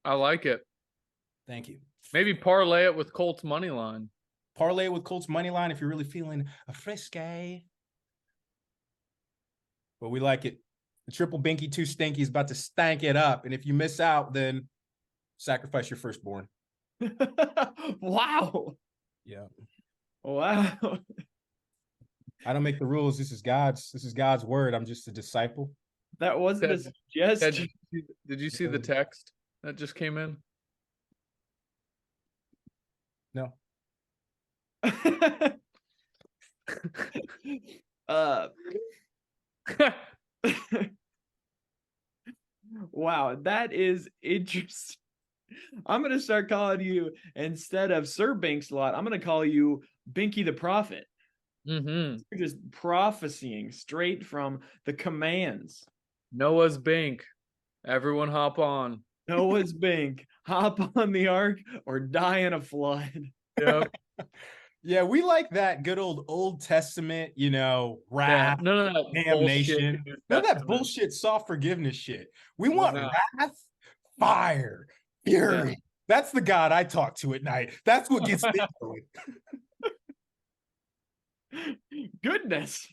I like it. Thank you. Maybe parlay it with Colts money line. Parlay it with Colts money line if you're really feeling frisky. But we like it. The triple binky too stinky is about to stank it up. And if you miss out, then sacrifice your firstborn. Wow. Yeah. Wow. I don't make the rules. This is God's word. I'm just a disciple. That wasn't a suggestion. Did you see the text that just came in? No. Wow, that is interesting. I'm gonna start calling you, instead of Sir Binksalot, I'm gonna call you Binky the Prophet. You're just prophesying straight from the commands. Noah's Bink. Everyone hop on. Noah's Bink. Hop on the ark or die in a flood. Yep. Yeah, we like that good Old Testament, wrath, no, damnation. None of that bullshit soft forgiveness shit. We want wrath, fire, fury. Yeah. That's the God I talk to at night. That's what gets me going. Goodness.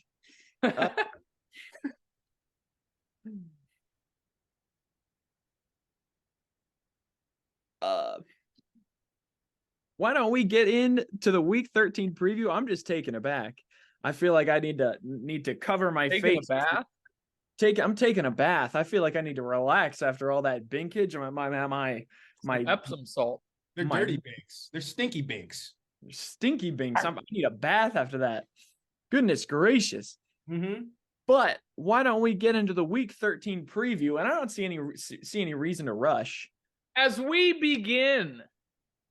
Why don't we get into the week 13 preview? I'm just taken aback. I feel like I need to cover my face. Bath? I'm taking a bath. I feel like I need to relax after all that binkage. My Epsom salt. They're dirty binks. They're stinky binks. Stinky binks. I need a bath after that. Goodness gracious. But why don't we get into the Week 13 preview? And I don't see any reason to rush. As we begin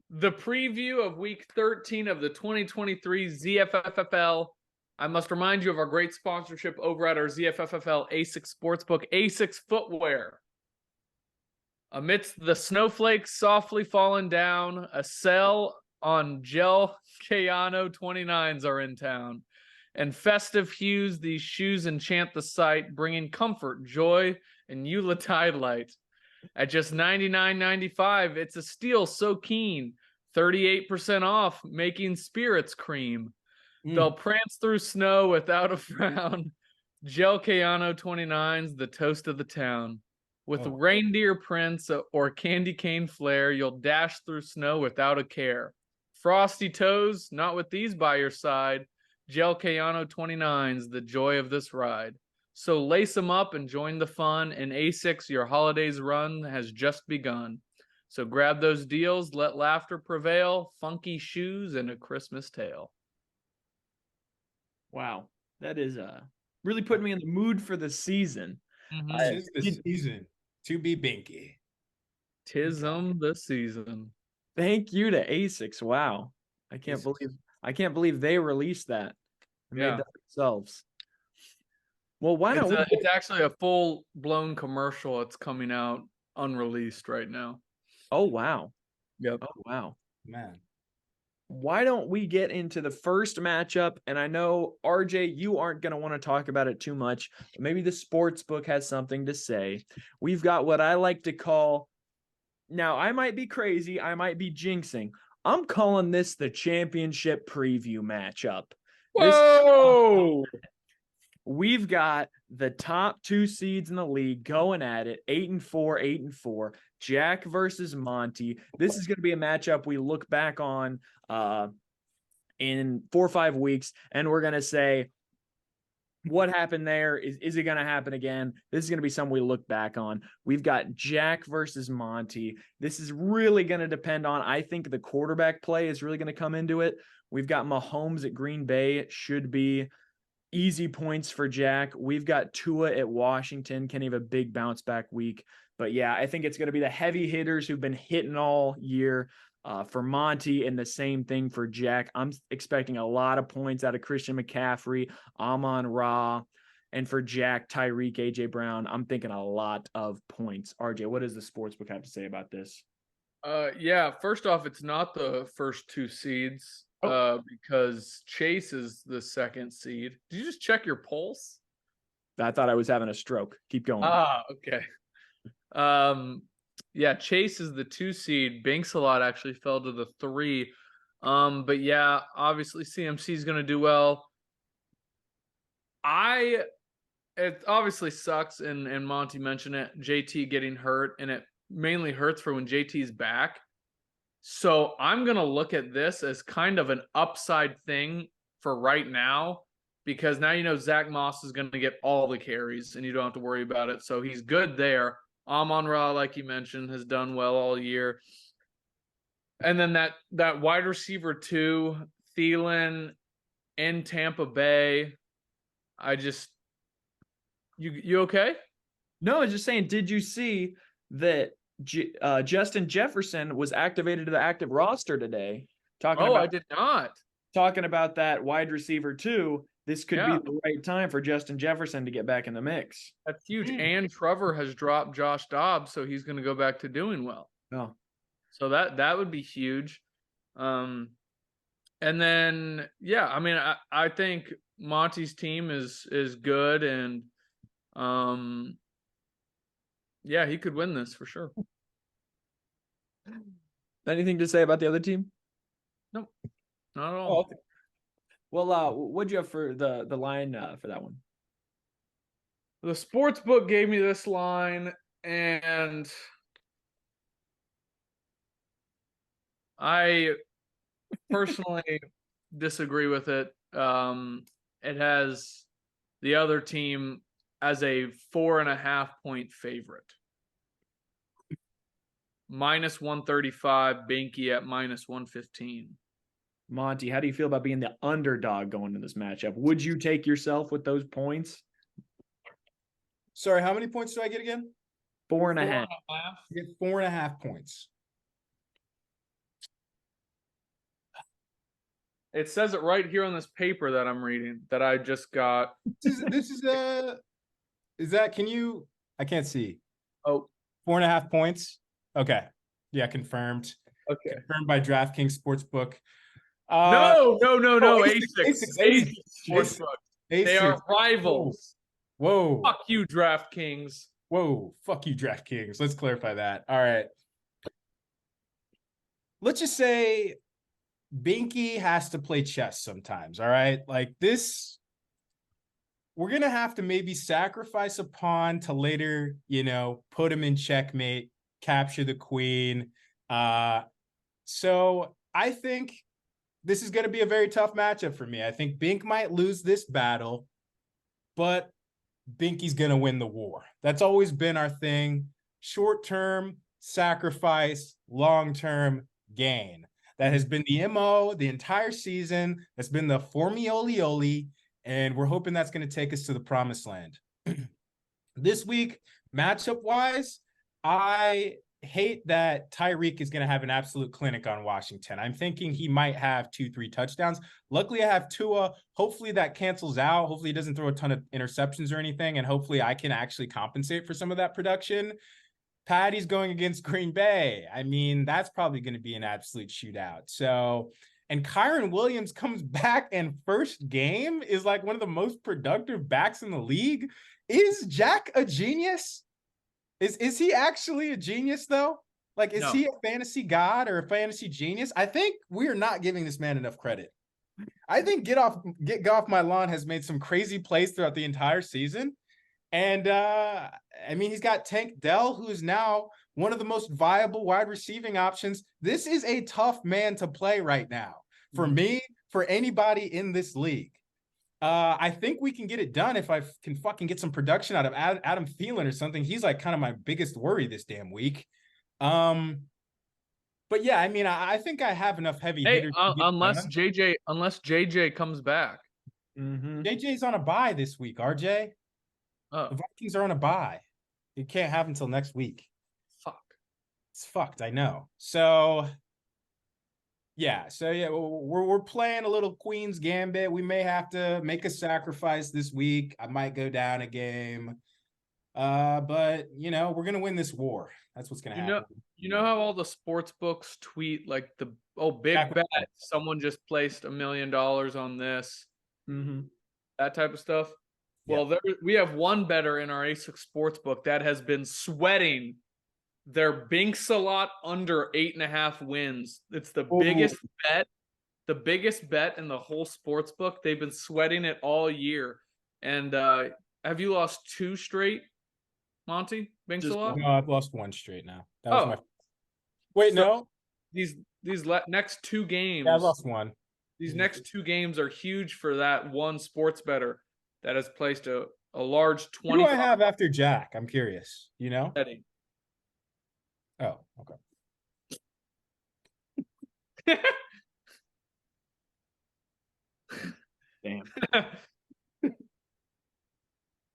the preview of Week 13 of the 2023 ZFFFL, I must remind you of our great sponsorship over at our ZFFFL ASICS Sportsbook, ASICS Footwear. Amidst the snowflakes softly falling down, a sale on gel Kayano 29s are in town. And festive hues, these shoes enchant the sight, bringing comfort, joy, and Yuletide light. At just $99.95, it's a steal so keen. 38% off, making spirits cream. They'll prance through snow without a frown. Gel Kayano 29s, the toast of the town. With reindeer prints or candy cane flair, you'll dash through snow without a care. Frosty toes, not with these by your side. Gel Kayano 29s, the joy of this ride. So lace them up and join the fun. In ASICS, your holidays run has just begun. So grab those deals, let laughter prevail, funky shoes, and a Christmas tale. Wow, that is really putting me in the mood for the season. Tis the season to be binky. Tism the season. Thank you to ASICS. Wow, I can't believe they released that. Made that themselves. Well, why don't it's actually a full-blown commercial. It's coming out unreleased right now. Oh wow. Yep. Oh wow. Man. Why don't we get into the first matchup? And I know, RJ, you aren't going to want to talk about it too much, but maybe the sports book has something to say. We've got what I like to call, now I might be crazy, I might be jinxing. I'm calling this the championship preview matchup. Whoa! We've got the top two seeds in the league going at it, 8-4, 8-4. Jack versus Monty. This is going to be a matchup we look back on in 4 or 5 weeks, and we're going to say, what happened there? Is it going to happen again? This is going to be something we look back on. We've got Jack versus Monty. This is really going to depend on, I think, the quarterback play is really going to come into it. We've got Mahomes at Green Bay. It should be easy points for Jack. We've got Tua at Washington. Can he have a big bounce back week? But yeah, I think it's going to be the heavy hitters who've been hitting all year for Monty, and the same thing for Jack. I'm expecting a lot of points out of Christian McCaffrey, Amon-Ra, and for Jack, Tyreek, AJ Brown. I'm thinking a lot of points. RJ, what does the sportsbook have to say about this? Yeah, first off, it's not the first two seeds because Chase is the second seed. Did you just check your pulse? I thought I was having a stroke. Keep going. Okay. Yeah, Chase is the 2 seed. Binksalot actually fell to the 3. But yeah, obviously CMC is going to do well. It obviously sucks, and Monty mentioned it, JT getting hurt, and it mainly hurts for when JT's back. So I'm going to look at this as kind of an upside thing for right now, because now you know Zach Moss is going to get all the carries, and you don't have to worry about it. So he's good there. Amon-Ra, like you mentioned, has done well all year. And then that wide receiver 2, Thielen in Tampa Bay. You okay? No, I was just saying, did you see that Justin Jefferson was activated to the active roster today? I did not. Talking about that wide receiver 2. This could be the right time for Justin Jefferson to get back in the mix. That's huge. And Trevor has dropped Josh Dobbs, so he's going to go back to doing well. Oh. So that would be huge. And then, yeah, I mean, I think Monty's team is good, and yeah, he could win this for sure. Anything to say about the other team? Nope, not at all. Okay. Well, what'd you have for the line for that one? The sports book gave me this line, and I personally disagree with it. It has the other team as a 4.5 point favorite. -135, Binky at -115. Monty, how do you feel about being the underdog going into this matchup? Would you take yourself with those points? Sorry, how many points do I get again? 4.5. You get 4.5 points. It says it right here on this paper that I'm reading that I just got. Is that, can you, I can't see. Oh, 4.5 points. Okay. Yeah, confirmed. okay. Confirmed by DraftKings Sportsbook. No. ASICS. ASICS Sportsbook. They are rivals. Whoa. Fuck you, DraftKings. Whoa. Fuck you, DraftKings. Let's clarify that. All right. Let's just say Binky has to play chess sometimes. All right. Like this, we're going to have to maybe sacrifice a pawn to later, put him in checkmate, capture the queen. So I think this is going to be a very tough matchup for me. I think Bink might lose this battle, but Binky's going to win the war. That's always been our thing. Short-term sacrifice, long-term gain. That has been the MO the entire season. That's been the Formioli, and we're hoping that's going to take us to the promised land. This week, matchup-wise, I hate that Tyreek is going to have an absolute clinic on Washington. I'm thinking he might have 2-3 touchdowns. Luckily, I have Tua. Hopefully that cancels out. Hopefully he doesn't throw a ton of interceptions or anything, and hopefully I can actually compensate for some of that production. Patty's going against Green Bay. I mean, that's probably going to be an absolute shootout. So, and Kyron Williams comes back and first game is like one of the most productive backs in the league. Is Jack a genius? Is he actually a genius though? Like, is he a fantasy god or a fantasy genius? I think we are not giving this man enough credit. I think Get Off My Lawn has made some crazy plays throughout the entire season. And I mean, he's got Tank Dell, who is now one of the most viable wide receiving options. This is a tough man to play right now for me, for anybody in this league. I think we can get it done if I can fucking get some production out of Adam Thielen or something. He's like kind of my biggest worry this damn week. But yeah, I mean, I think I have enough heavy hitters. Unless JJ comes back. JJ's on a bye this week, RJ. Oh. The Vikings are on a bye. You can't have until next week. Fuck. It's fucked, I know. So yeah, we're playing a little Queen's Gambit. We may have to make a sacrifice this week. I might go down a game. But we're gonna win this war. That's what's gonna happen. You know how all the sports books tweet like big bet. Someone just placed $1 million on this. That type of stuff. Well, we have one bettor in our ASICS Sportsbook that has been sweating their Binksalot under 8.5 wins. It's the biggest bet in the whole sportsbook. They've been sweating it all year. And have you lost 2 straight, Monty? Binksalot? No, I've lost 1 straight now. That was my. Wait, no. These next 2 games. Yeah, I lost 1. These next 2 games are huge for that one sports bettor that has placed a large 20. Who do I have after Jack? I'm curious. Betting. Oh, okay. Damn.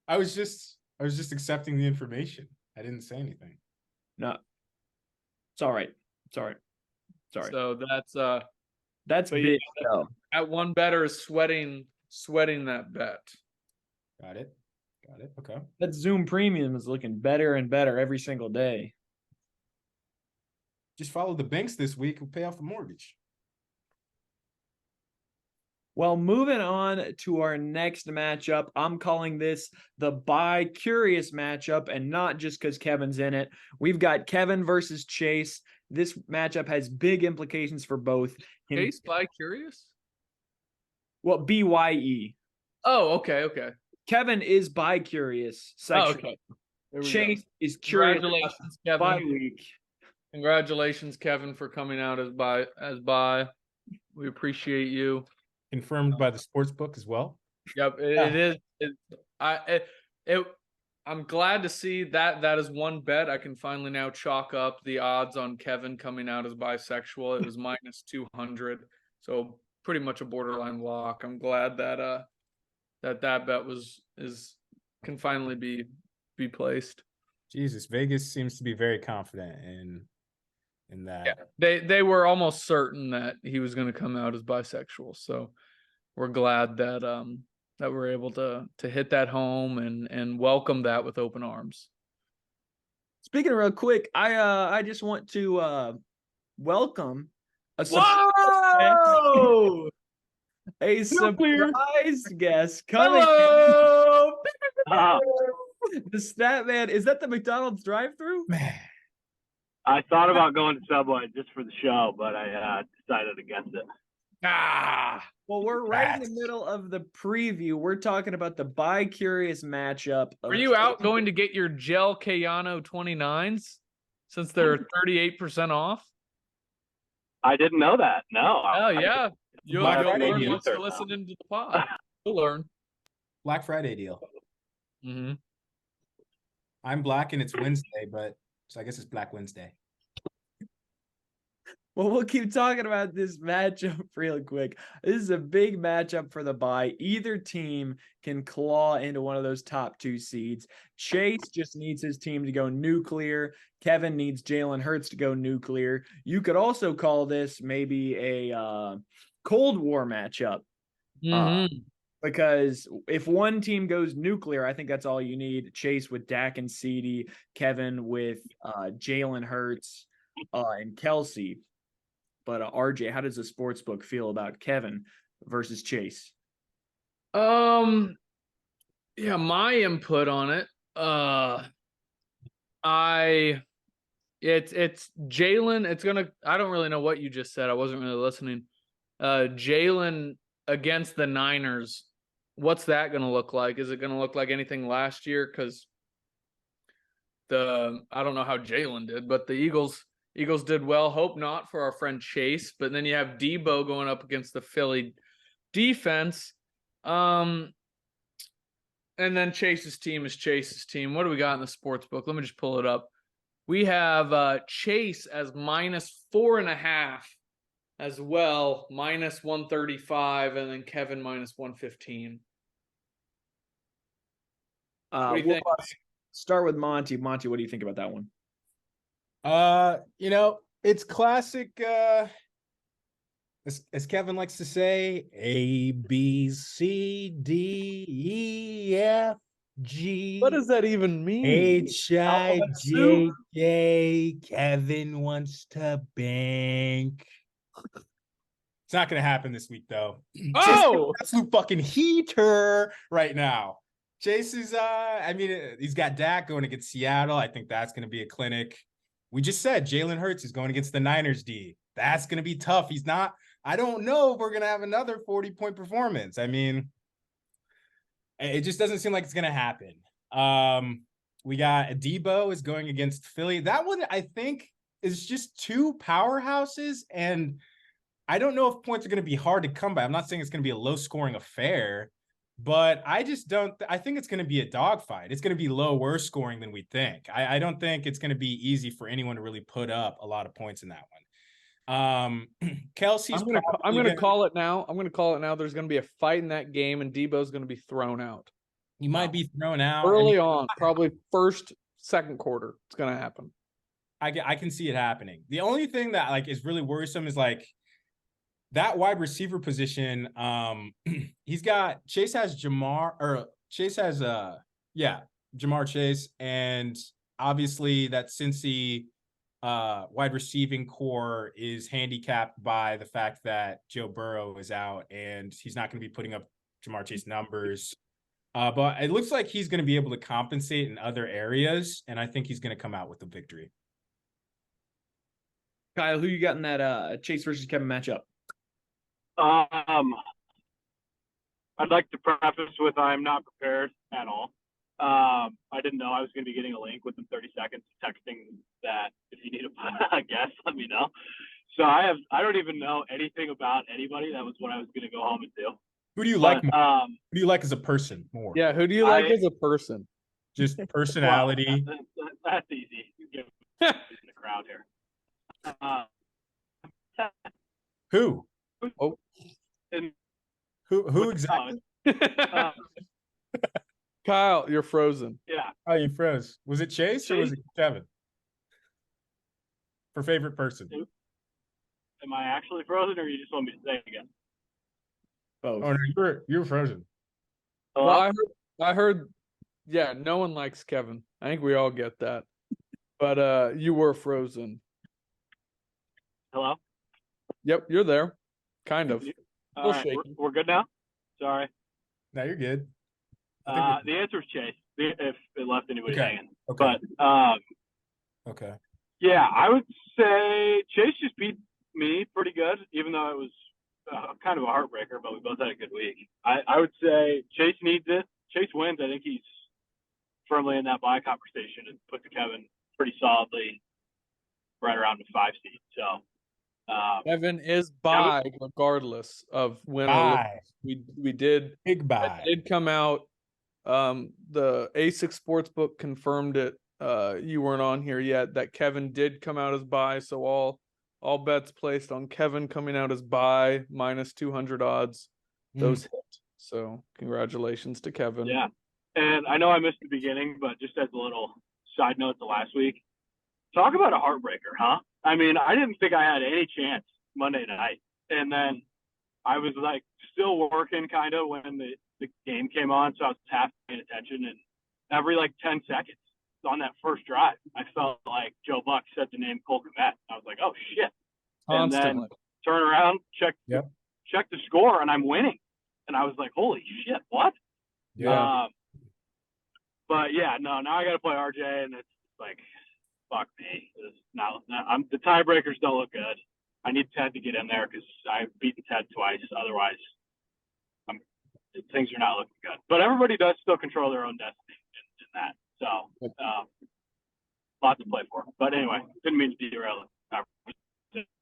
I was just accepting the information. I didn't say anything. No. It's all right. Sorry. So that's big. That one bettor is sweating that bet. Got it. Okay. That Zoom Premium is looking better and better every single day. Just follow the banks this week and pay off the mortgage. Well, moving on to our next matchup, I'm calling this the bi-curious matchup, and not just because Kevin's in it. We've got Kevin versus Chase. This matchup has big implications for both. Chase bi-curious? Well, BYE. Oh, okay. Kevin is bi-curious sexually. Oh, okay. Chase is curious. Congratulations, Kevin. Bi-week. Congratulations, Kevin, for coming out as bi. We appreciate you. Confirmed by the sports book as well. Yep, it is. I'm glad to see that is one bet I can finally now chalk up the odds on Kevin coming out as bisexual. It was minus 200, so pretty much a borderline lock. I'm glad that that bet can finally be be placed. Jesus, Vegas seems to be very confident in that. Yeah, they were almost certain that he was going to come out as bisexual. So we're glad that that we're able to hit that home and welcome that with open arms. Speaking of real quick, I just want to welcome a Whoa! a surprise guest coming. Hello! The stat man, is that the McDonald's drive-thru? Man, I thought about going to Subway just for the show, but I decided against it. Well, we're right in the middle of the preview. We're talking about the bi-curious matchup. Are you out going to get your Gel Cayano 29s since they're 38% off? I didn't know that. No. Oh, yeah. You'll Black go Friday learn deal. once you're listening to the pod. You'll learn. Black Friday deal. Mm-hmm. I'm black and it's Wednesday, so I guess it's Black Wednesday. Well, we'll keep talking about this matchup real quick. This is a big matchup for the bye. Either team can claw into one of those top 2 seeds. Chase just needs his team to go nuclear. Kevin needs Jalen Hurts to go nuclear. You could also call this maybe a Cold War matchup. Mm-hmm. Because if one team goes nuclear, I think that's all you need. Chase with Dak and CeeDee, Kevin with Jalen Hurts and Kelsey. But RJ, how does the sportsbook feel about Kevin versus Chase? Yeah, my input on it. It's Jalen. I don't really know what you just said. I wasn't really listening. Jalen against the Niners. What's that going to look like? Is it going to look like anything last year? Because I don't know how Jalen did, but the Eagles did well. Hope not for our friend Chase. But then you have Debo going up against the Philly defense. And then Chase's team is Chase's team. What do we got in the sports book? Let me just pull it up. We have Chase as -4.5 as well, -135, and then Kevin -115. What do you think? Start with Monty. Monty, what do you think about that one? It's classic, as Kevin likes to say, A, B, C, D, E, F, G. What does that even mean? H, I, J, K. Kevin wants to bank. It's not going to happen this week, though. Oh! Absolute fucking heater right now. Chase is, he's got Dak going against Seattle. I think that's going to be a clinic. We just said Jalen Hurts is going against the Niners D. That's going to be tough. I don't know if we're going to have another 40-point performance. I mean, it just doesn't seem like it's going to happen. We got Debo is going against Philly. That one, I think, is just 2 powerhouses, and I don't know if points are going to be hard to come by. I'm not saying it's going to be a low-scoring affair, but I just don't. I think it's going to be a dogfight. It's going to be lower scoring than we think. I don't think it's going to be easy for anyone to really put up a lot of points in that one. Kelsey's. I'm going to call it now. There's going to be a fight in that game, and Debo's going to be thrown out. He might be thrown out early on, probably first, second quarter. It's going to happen. I can see it happening. The only thing that is really worrisome is that wide receiver position. Chase has Jamar Chase, and obviously that Cincy wide receiving core is handicapped by the fact that Joe Burrow is out and he's not going to be putting up Jamar Chase numbers. But it looks like he's going to be able to compensate in other areas, and I think he's going to come out with the victory. Kyle, who you got in that Chase versus Kevin matchup? I'd like to preface with I'm not prepared at all. I didn't know I was going to be getting a link within 30 seconds texting that if you need a guest, let me know. So I don't even know anything about anybody. That was what I was going to go home and do. Who do you like more? Who do you like as a person more? Yeah, who do you like as a person? Just personality. Well, that's easy. You get in the crowd here. Who? Oh. Who exactly? Kyle, you're frozen. Yeah. Oh, you froze. Was it Chase or was it Kevin? For favorite person. Am I actually frozen, or you just want me to say it again? Both. Oh no, you were frozen. Hello? Well, I heard, yeah, no one likes Kevin. I think we all get that. But you were frozen. Hello? Yep, you're there. Kind of. All right, we're good now? Sorry. No, you're good. The answer is Chase, if it left anybody hanging. Okay. But, okay. yeah, I would say Chase just beat me pretty good, even though it was kind of a heartbreaker, but we both had a good week. I would say Chase needs it. Chase wins. I think he's firmly in that bye conversation and puts Kevin pretty solidly right around the 5 seed. So Kevin is bye regardless of win or lose. We did big bye. It did come out. The A6 Sportsbook confirmed it. You weren't on here yet. That Kevin did come out as bye. So all bets placed on Kevin coming out as bye minus 200 odds. Those hit. So congratulations to Kevin. Yeah, and I know I missed the beginning, but just as a little side note to last week, talk about a heartbreaker, huh? I mean, I didn't think I had any chance Monday night, and then I was like still working kind of when the game came on, so I was half paying attention, and every like 10 seconds on that first drive, I felt like Joe Buck said the name Cole Kmet. I was like, oh shit. Constantly. And then turn around, check the score, and I'm winning. And I was like, holy shit, what? Yeah. But yeah, no, now I got to play RJ, and it's like, fuck me. The tiebreakers don't look good. I need Ted to get in there because I've beaten Ted twice. Otherwise, things are not looking good. But everybody does still control their own destiny in that. So, lot to play for. But anyway, didn't mean to derail it.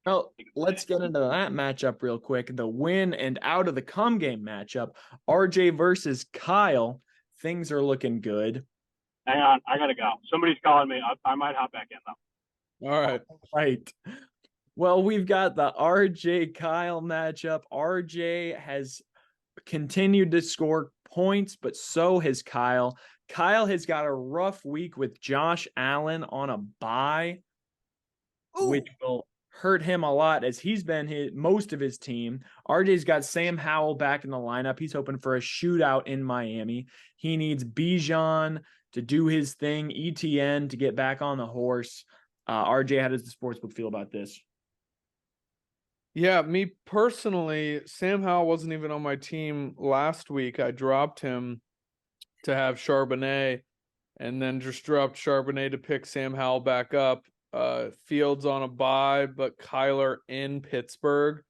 Well, let's get into that matchup real quick. The win and out of the come game matchup. RJ versus Kyle. Things are looking good. Hang on, I gotta go. Somebody's calling me. I might hop back in though. All right. Right. Well, we've got the RJ Kyle matchup. RJ has continued to score points, but so has Kyle. Kyle has got a rough week with Josh Allen on a bye, which will hurt him a lot as he's been most of his team. RJ's got Sam Howell back in the lineup. He's hoping for a shootout in Miami. He needs Bijan to do his thing, ETN to get back on the horse. RJ, how does the sportsbook feel about this? Yeah, me personally, Sam Howell wasn't even on my team last week. I dropped him to have Charbonnet and then just dropped Charbonnet to pick Sam Howell back up. Fields on a bye, but Kyler in Pittsburgh.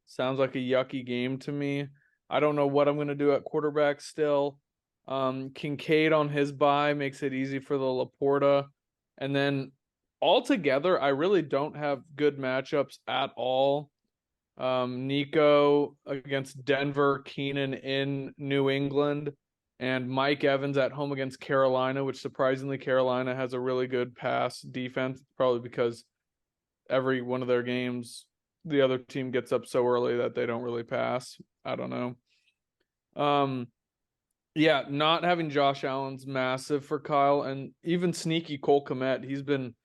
Sounds like a yucky game to me. I don't know what I'm going to do at quarterback still. Kincaid on his bye makes it easy for the Laporta. And then altogether, I really don't have good matchups at all. Nico against Denver, Keenan in New England, and Mike Evans at home against Carolina, which surprisingly Carolina has a really good pass defense, probably because every one of their games the other team gets up so early that they don't really pass. I don't know. Yeah, not having Josh Allen's massive for Kyle, and even sneaky Cole Kmet. He's been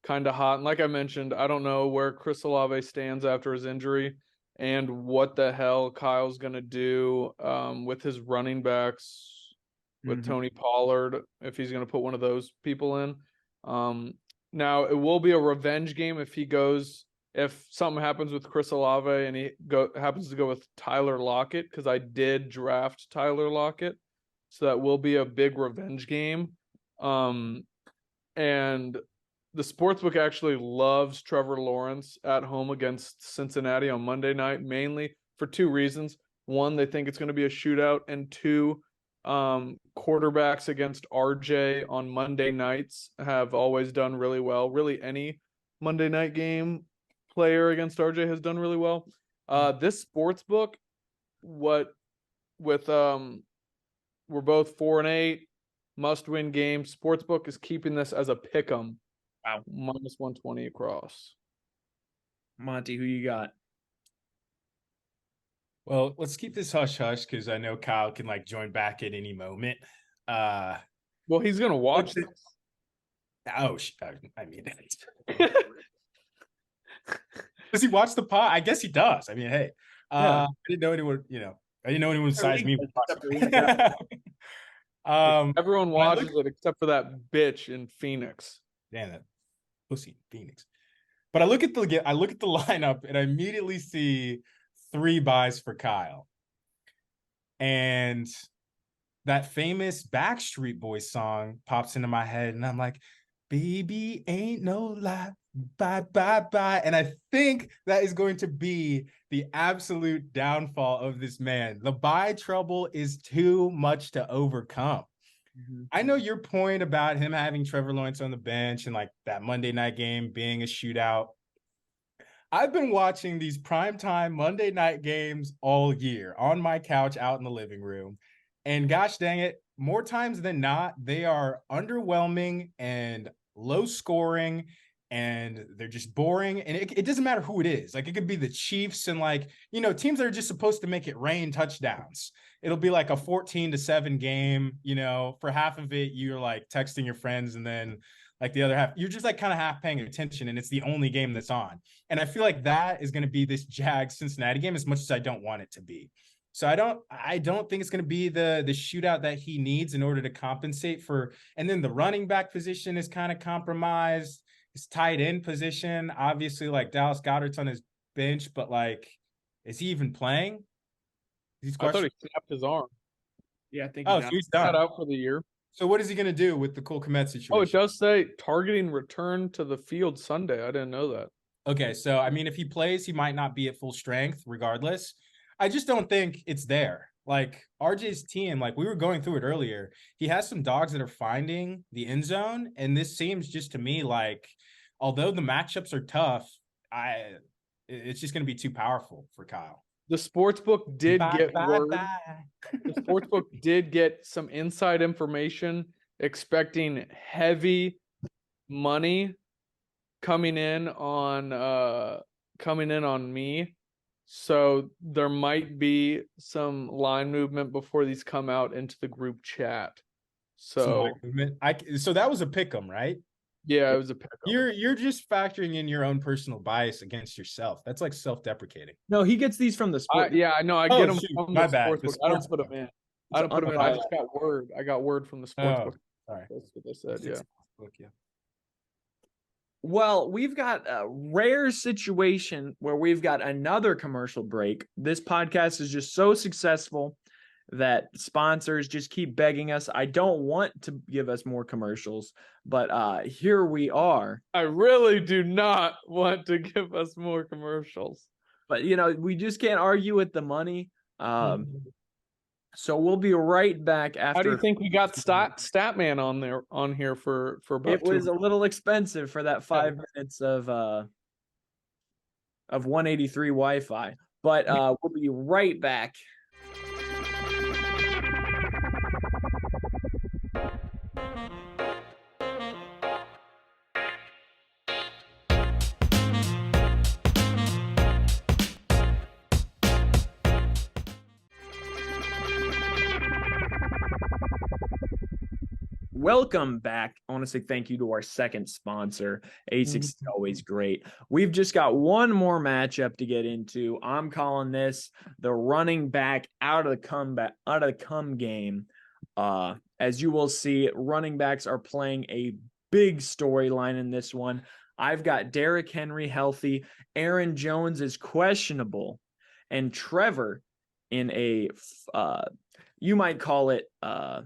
kind of hot. And like I mentioned, I don't know where Chris Olave stands after his injury and what the hell Kyle's going to do with his running backs, with Tony Pollard, if he's going to put one of those people in. Now, it will be a revenge game if something happens with Chris Olave and he happens to go with Tyler Lockett, because I did draft Tyler Lockett. So that will be a big revenge game. And the sportsbook actually loves Trevor Lawrence at home against Cincinnati on Monday night, mainly for two reasons. One, they think it's going to be a shootout, and two, quarterbacks against RJ on Monday nights have always done really well. Really, any Monday night game player against RJ has done really well. This sportsbook, we're both 4-8, must-win game. Sportsbook is keeping this as a pick'em. Wow. Minus 120 across. Monty, who you got? Well, let's keep this hush-hush because I know Kyle can join back at any moment. Well, Well, he's gonna watch this. Oh, I mean, does he watch the pod? I guess he does. I mean, hey, I didn't know anyone. I didn't know anyone besides me. Everyone watches it except for that bitch in Phoenix. Damn that pussy Phoenix. But I look at the lineup and I immediately see 3 buys for Kyle. And that famous Backstreet Boys song pops into my head, and I'm like, baby, ain't no lie, bye, bye, bye. And I think that is going to be the absolute downfall of this man. The buy trouble is too much to overcome. Mm-hmm. I know your point about him having Trevor Lawrence on the bench and like that Monday night game being a shootout. I've been watching these primetime Monday night games all year on my couch out in the living room. And gosh dang it, more times than not, they are underwhelming and low scoring, and they're just boring. And it doesn't matter who it is. Like, it could be the Chiefs and teams that are just supposed to make it rain touchdowns. It'll be like a 14-7 game, for half of it, you're like texting your friends, and then like the other half, you're just like kind of half paying attention, and it's the only game that's on. And I feel like that is going to be this Jags Cincinnati game, as much as I don't want it to be. So I don't think it's going to be the shootout that he needs in order to compensate for. And then the running back position is kind of compromised. His tight end position, obviously, like Dallas Goedert's on his bench, but like, is he even playing? I thought he snapped his arm. Yeah, I think. So he's done. Not out for the year. So what is he going to do with the Cole Kmet situation? Oh, it does say targeting return to the field Sunday. I didn't know that. Okay, so I mean, if he plays, he might not be at full strength regardless. I just don't think it's there. Like, RJ's team, like we were going through it earlier, he has some dogs that are finding the end zone. And this seems just to me like, although the matchups are tough, it's just going to be too powerful for Kyle. The sportsbook did get word. The sportsbook did get some inside information, expecting heavy money coming in on me. So there might be some line movement before these come out into the group chat. So that was a pick'em, right? Yeah, it was a pick'em. You're just factoring in your own personal bias against yourself. That's like self-deprecating. No, he gets these from the sport. I know. I get them from my the bad. sportsbook. I don't put them in. I don't put them in. I just got word. I got word from the sportsbook. All right. That's what they said. Yeah. Well, we've got a rare situation where we've got another commercial break. This podcast is just so successful that sponsors just keep begging us. I don't want to give us more commercials, but here we are. I really do not want to give us more commercials. But, we just can't argue with the money. So we'll be right back after. How do you think we got Statman on here for about It was a little expensive for that 5 minutes of 183 Wi-Fi, but we'll be right back. Welcome back. I want to say thank you to our second sponsor. ASICS is always great. We've just got one more matchup to get into. I'm calling this the running back out of the come game. As you will see, running backs are playing a big storyline in this one. I've got Derrick Henry healthy. Aaron Jones is questionable. And Trevor in a, you might call it a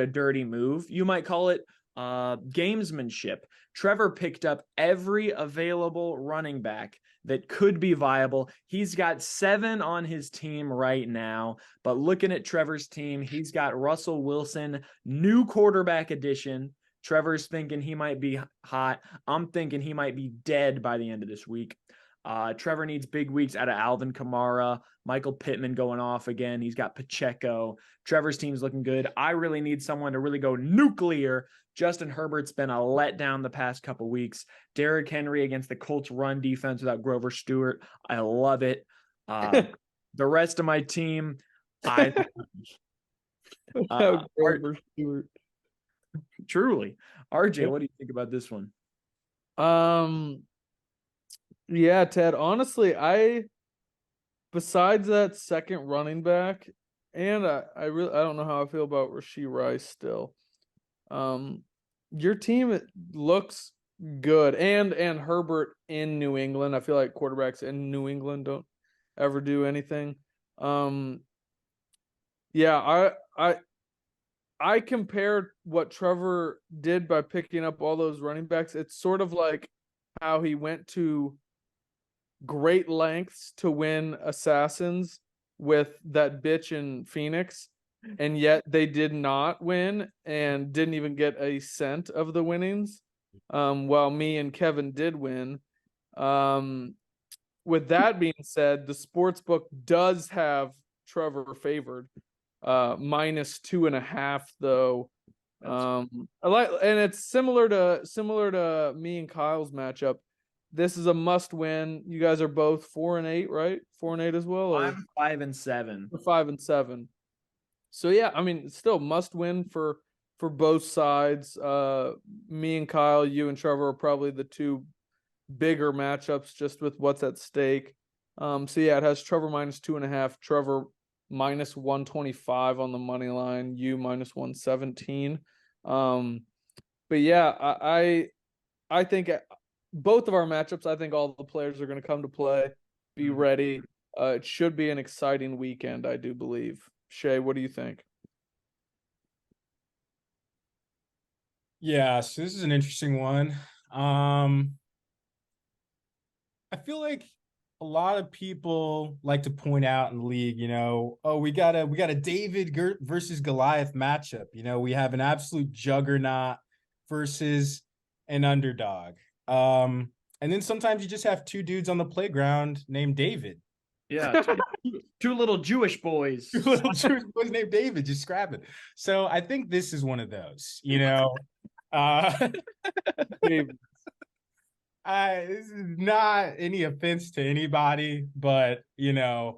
dirty move. You might call it gamesmanship. Trevor picked up every available running back that could be viable. He's got 7 on his team right now, but looking at Trevor's team, he's got Russell Wilson, new quarterback addition. Trevor's thinking he might be hot. I'm thinking he might be dead by the end of this week. Trevor needs big weeks out of Alvin Kamara, Michael Pittman going off again. He's got Pacheco. Trevor's team's looking good. I really need someone to really go nuclear. Justin Herbert's been a letdown the past couple weeks. Derrick Henry against the Colts run defense without Grover Stewart. I love it. The rest of my team, Grover Stewart. Truly. RJ, what do you think about this one? Yeah, Ted. Honestly, besides that second running back, and I don't know how I feel about Rashee Rice still. Your team looks good, and Herbert in New England. I feel like quarterbacks in New England don't ever do anything. Yeah, I compared what Trevor did by picking up all those running backs. It's sort of like how he went to great lengths to win Assassins with that bitch in Phoenix, and yet they did not win and didn't even get a cent of the winnings, while me and Kevin did win. With that being said, the sports book does have Trevor favored, -2.5 though. I like, and it's similar to me and Kyle's matchup. This is a must win. You guys are both 4-8, right? 4-8 as well. Or? I'm 5-7. We're 5-7. So yeah, I mean, still must win for both sides. Me and Kyle, you and Trevor are probably the two bigger matchups just with what's at stake. So yeah, it has Trevor -2.5, Trevor -125 on the money line, you -117. But yeah, I think both of our matchups, I think all the players are going to come to play. Be ready. It should be an exciting weekend, I do believe. Shay, what do you think? Yeah, so this is an interesting one. I feel like a lot of people like to point out in the league, oh, we got a David versus Goliath matchup. We have an absolute juggernaut versus an underdog. And then sometimes you just have two dudes on the playground named David. Yeah, two little Jewish boys. Two little Jewish boys named David, just scrapping. So I think this is one of those, this is not any offense to anybody, but both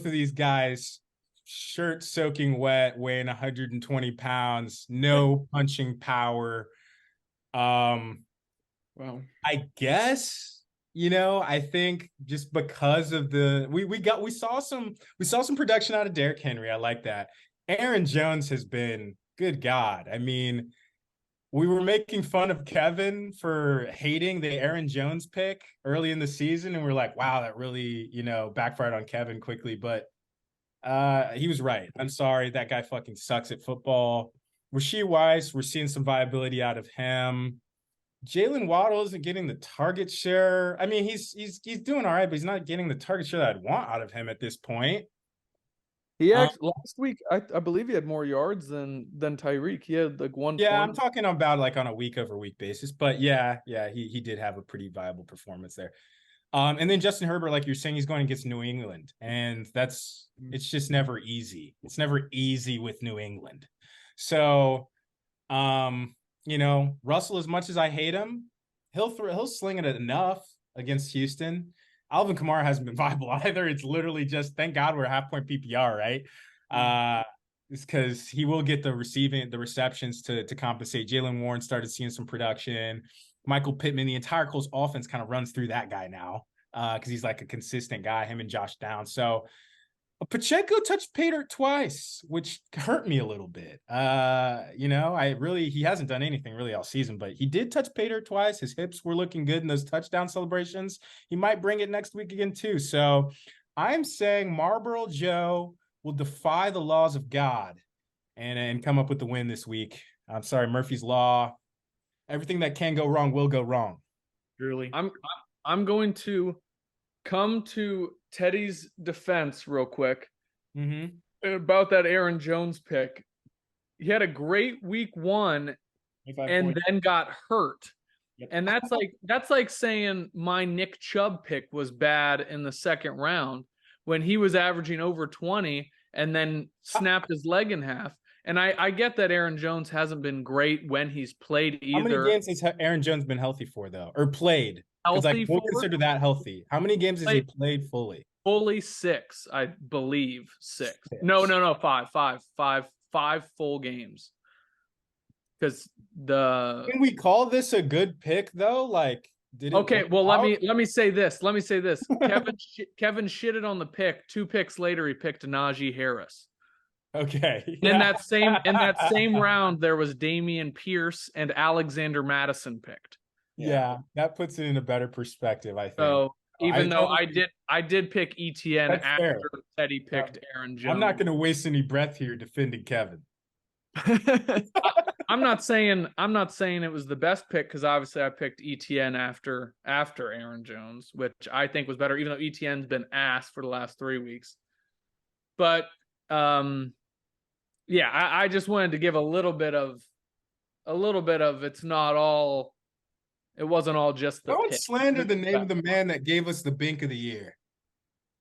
of these guys, shirt soaking wet, weighing 120 pounds, no punching power. Well, I guess, I think just because of we saw some production out of Derrick Henry. I like that. Aaron Jones has been, good God. I mean, we were making fun of Kevin for hating the Aaron Jones pick early in the season, and we're like, wow, that really, backfired on Kevin quickly. But he was right. I'm sorry, that guy fucking sucks at football. Rashee Rice, we're seeing some viability out of him. Jalen Waddle isn't getting the target share. I mean, he's doing all right, but he's not getting the target share that I'd want out of him at this point. He actually last week, I believe he had more yards than Tyreek. He had like 1. Yeah, I'm talking about like on a week-over-week basis, but yeah, he did have a pretty viable performance there. And then Justin Herbert, like you're saying, he's going against New England, and it's just never easy. It's never easy with New England. So, Russell, as much as I hate him, he'll sling it enough against Houston. Alvin Kamara hasn't been viable either. It's literally just, thank God we're half-point PPR, right? It's because he will get the receptions to compensate. Jaylen Warren started seeing some production. Michael Pittman, the entire Colts offense kind of runs through that guy now because he's like a consistent guy, him and Josh Downs. So Pacheco touched pay dirt twice, which hurt me a little bit. He hasn't done anything really all season, but he did touch pay dirt twice. His hips were looking good in those touchdown celebrations. He might bring it next week again too. So I'm saying Marlboro Joe will defy the laws of God and come up with the win this week. I'm sorry, Murphy's Law. Everything that can go wrong will go wrong. Truly. I'm going to come to Teddy's defense real quick about that Aaron Jones pick. He had a great week 1 and then got hurt. Yep. And that's like saying my Nick Chubb pick was bad in the second round when he was averaging over 20 and then snapped his leg in half. And I get that Aaron Jones hasn't been great when he's played either. How many games has Aaron Jones been healthy for, though? Or played? Because we'll consider that healthy. How many games has he played fully? fully 6, I believe 6. No, 5 full games. Because Can we call this a good pick though? Like, did it okay, work well out? let me say this. Kevin shitted on the pick. 2 picks later, he picked Najee Harris. Okay. In that same round, there was Damian Pierce and Alexander Madison picked. Yeah, that puts it in a better perspective, I think. So even though totally- I did pick ETN That's after fair. Teddy picked Aaron Jones. I'm not going to waste any breath here defending Kevin. I'm not saying it was the best pick because obviously I picked ETN after Aaron Jones, which I think was better, even though ETN's been ass for the last 3 weeks. But yeah, I just wanted to give a little bit of it wasn't all just the Don't pick. slander the name of the man that gave us the Bink of the Year.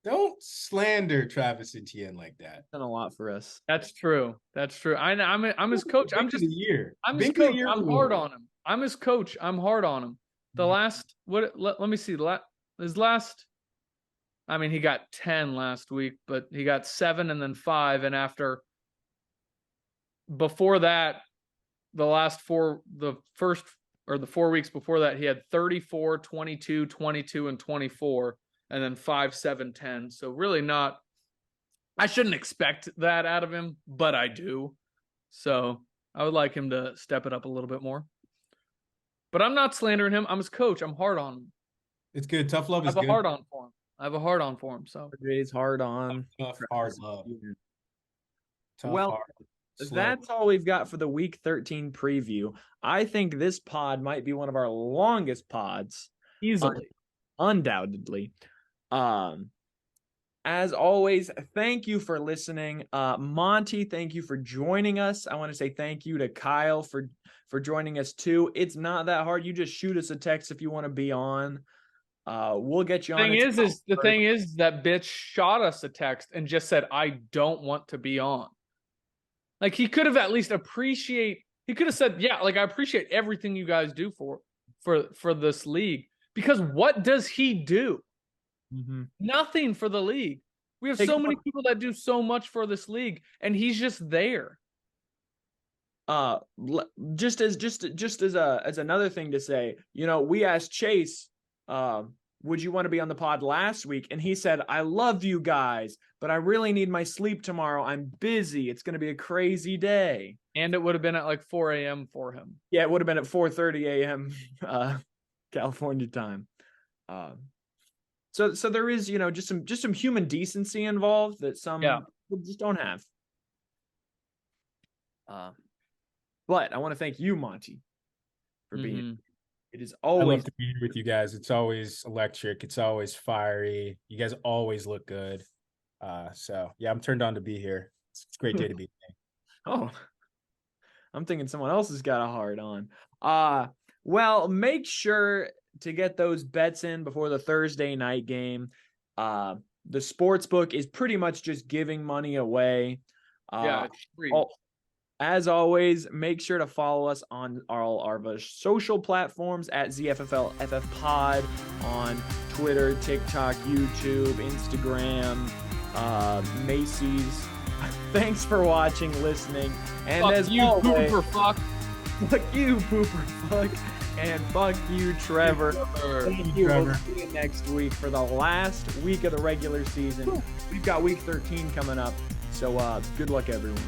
Don't slander Travis Etienne like that. Done a lot for us. That's true. I'm his coach. I'm Bink of the year. I'm his Bink of the coach. Year I'm award. hard on him. I'm his coach. I'm hard on him. The last let me see. His last, I mean, he got 10 last week, but he got 7 and then 5. And before that, the 4 weeks before that, he had 34, 22, 22, and 24, and then 5, 7, 10. So really not, I shouldn't expect that out of him, but I do. So I would like him to step it up a little bit more. But I'm not slandering him. I'm his coach. I'm hard on him. It's good. Tough love I is have good. a hard on for him. I have a hard on for him. So Jay's hard on. Tough, hard love. Tough, Well, hard, slow. That's all we've got for the Week 13 preview. I think this pod might be one of our longest pods. easily. Undoubtedly. As always, thank you for listening. Monty, thank you for joining us. I want to say thank you to Kyle for joining us too. It's not that hard. You just shoot us a text if you want to be on. We'll get you on. The thing is that bitch shot us a text and just said, I don't want to be on. Like, he could have at least he could have said, yeah, like, I appreciate everything you guys do for this league. Because what does he do? Mm-hmm. Nothing for the league. We have so many people that do so much for this league, and he's just there. Just as another thing to say, we asked Chase, would you want to be on the pod last week? And he said, I love you guys, but I really need my sleep tomorrow. I'm busy. It's going to be a crazy day. And it would have been at like 4 a.m. for him. Yeah, it would have been at 4:30 a.m. California time. So there is, just some human decency involved that some people just don't have. But I want to thank you, Monty, for being here. It is always. I love to be here with you guys. It's always electric. It's always fiery. You guys always look good. So yeah, I'm turned on to be here. It's a great day to be here. Oh, I'm thinking someone else has got a hard on. Well, make sure to get those bets in before the Thursday night game. The sports book is pretty much just giving money away. It's free. As always, make sure to follow us on all our social platforms at ZFFLFF POD on Twitter, TikTok, YouTube, Instagram, Macy's. Thanks for watching, listening, and fuck as you, always, pooper fuck. Fuck you, pooper fuck, and fuck you, Trevor. Thank you. We'll see you next week for the last week of the regular season. We've got week 13 coming up, so good luck, everyone.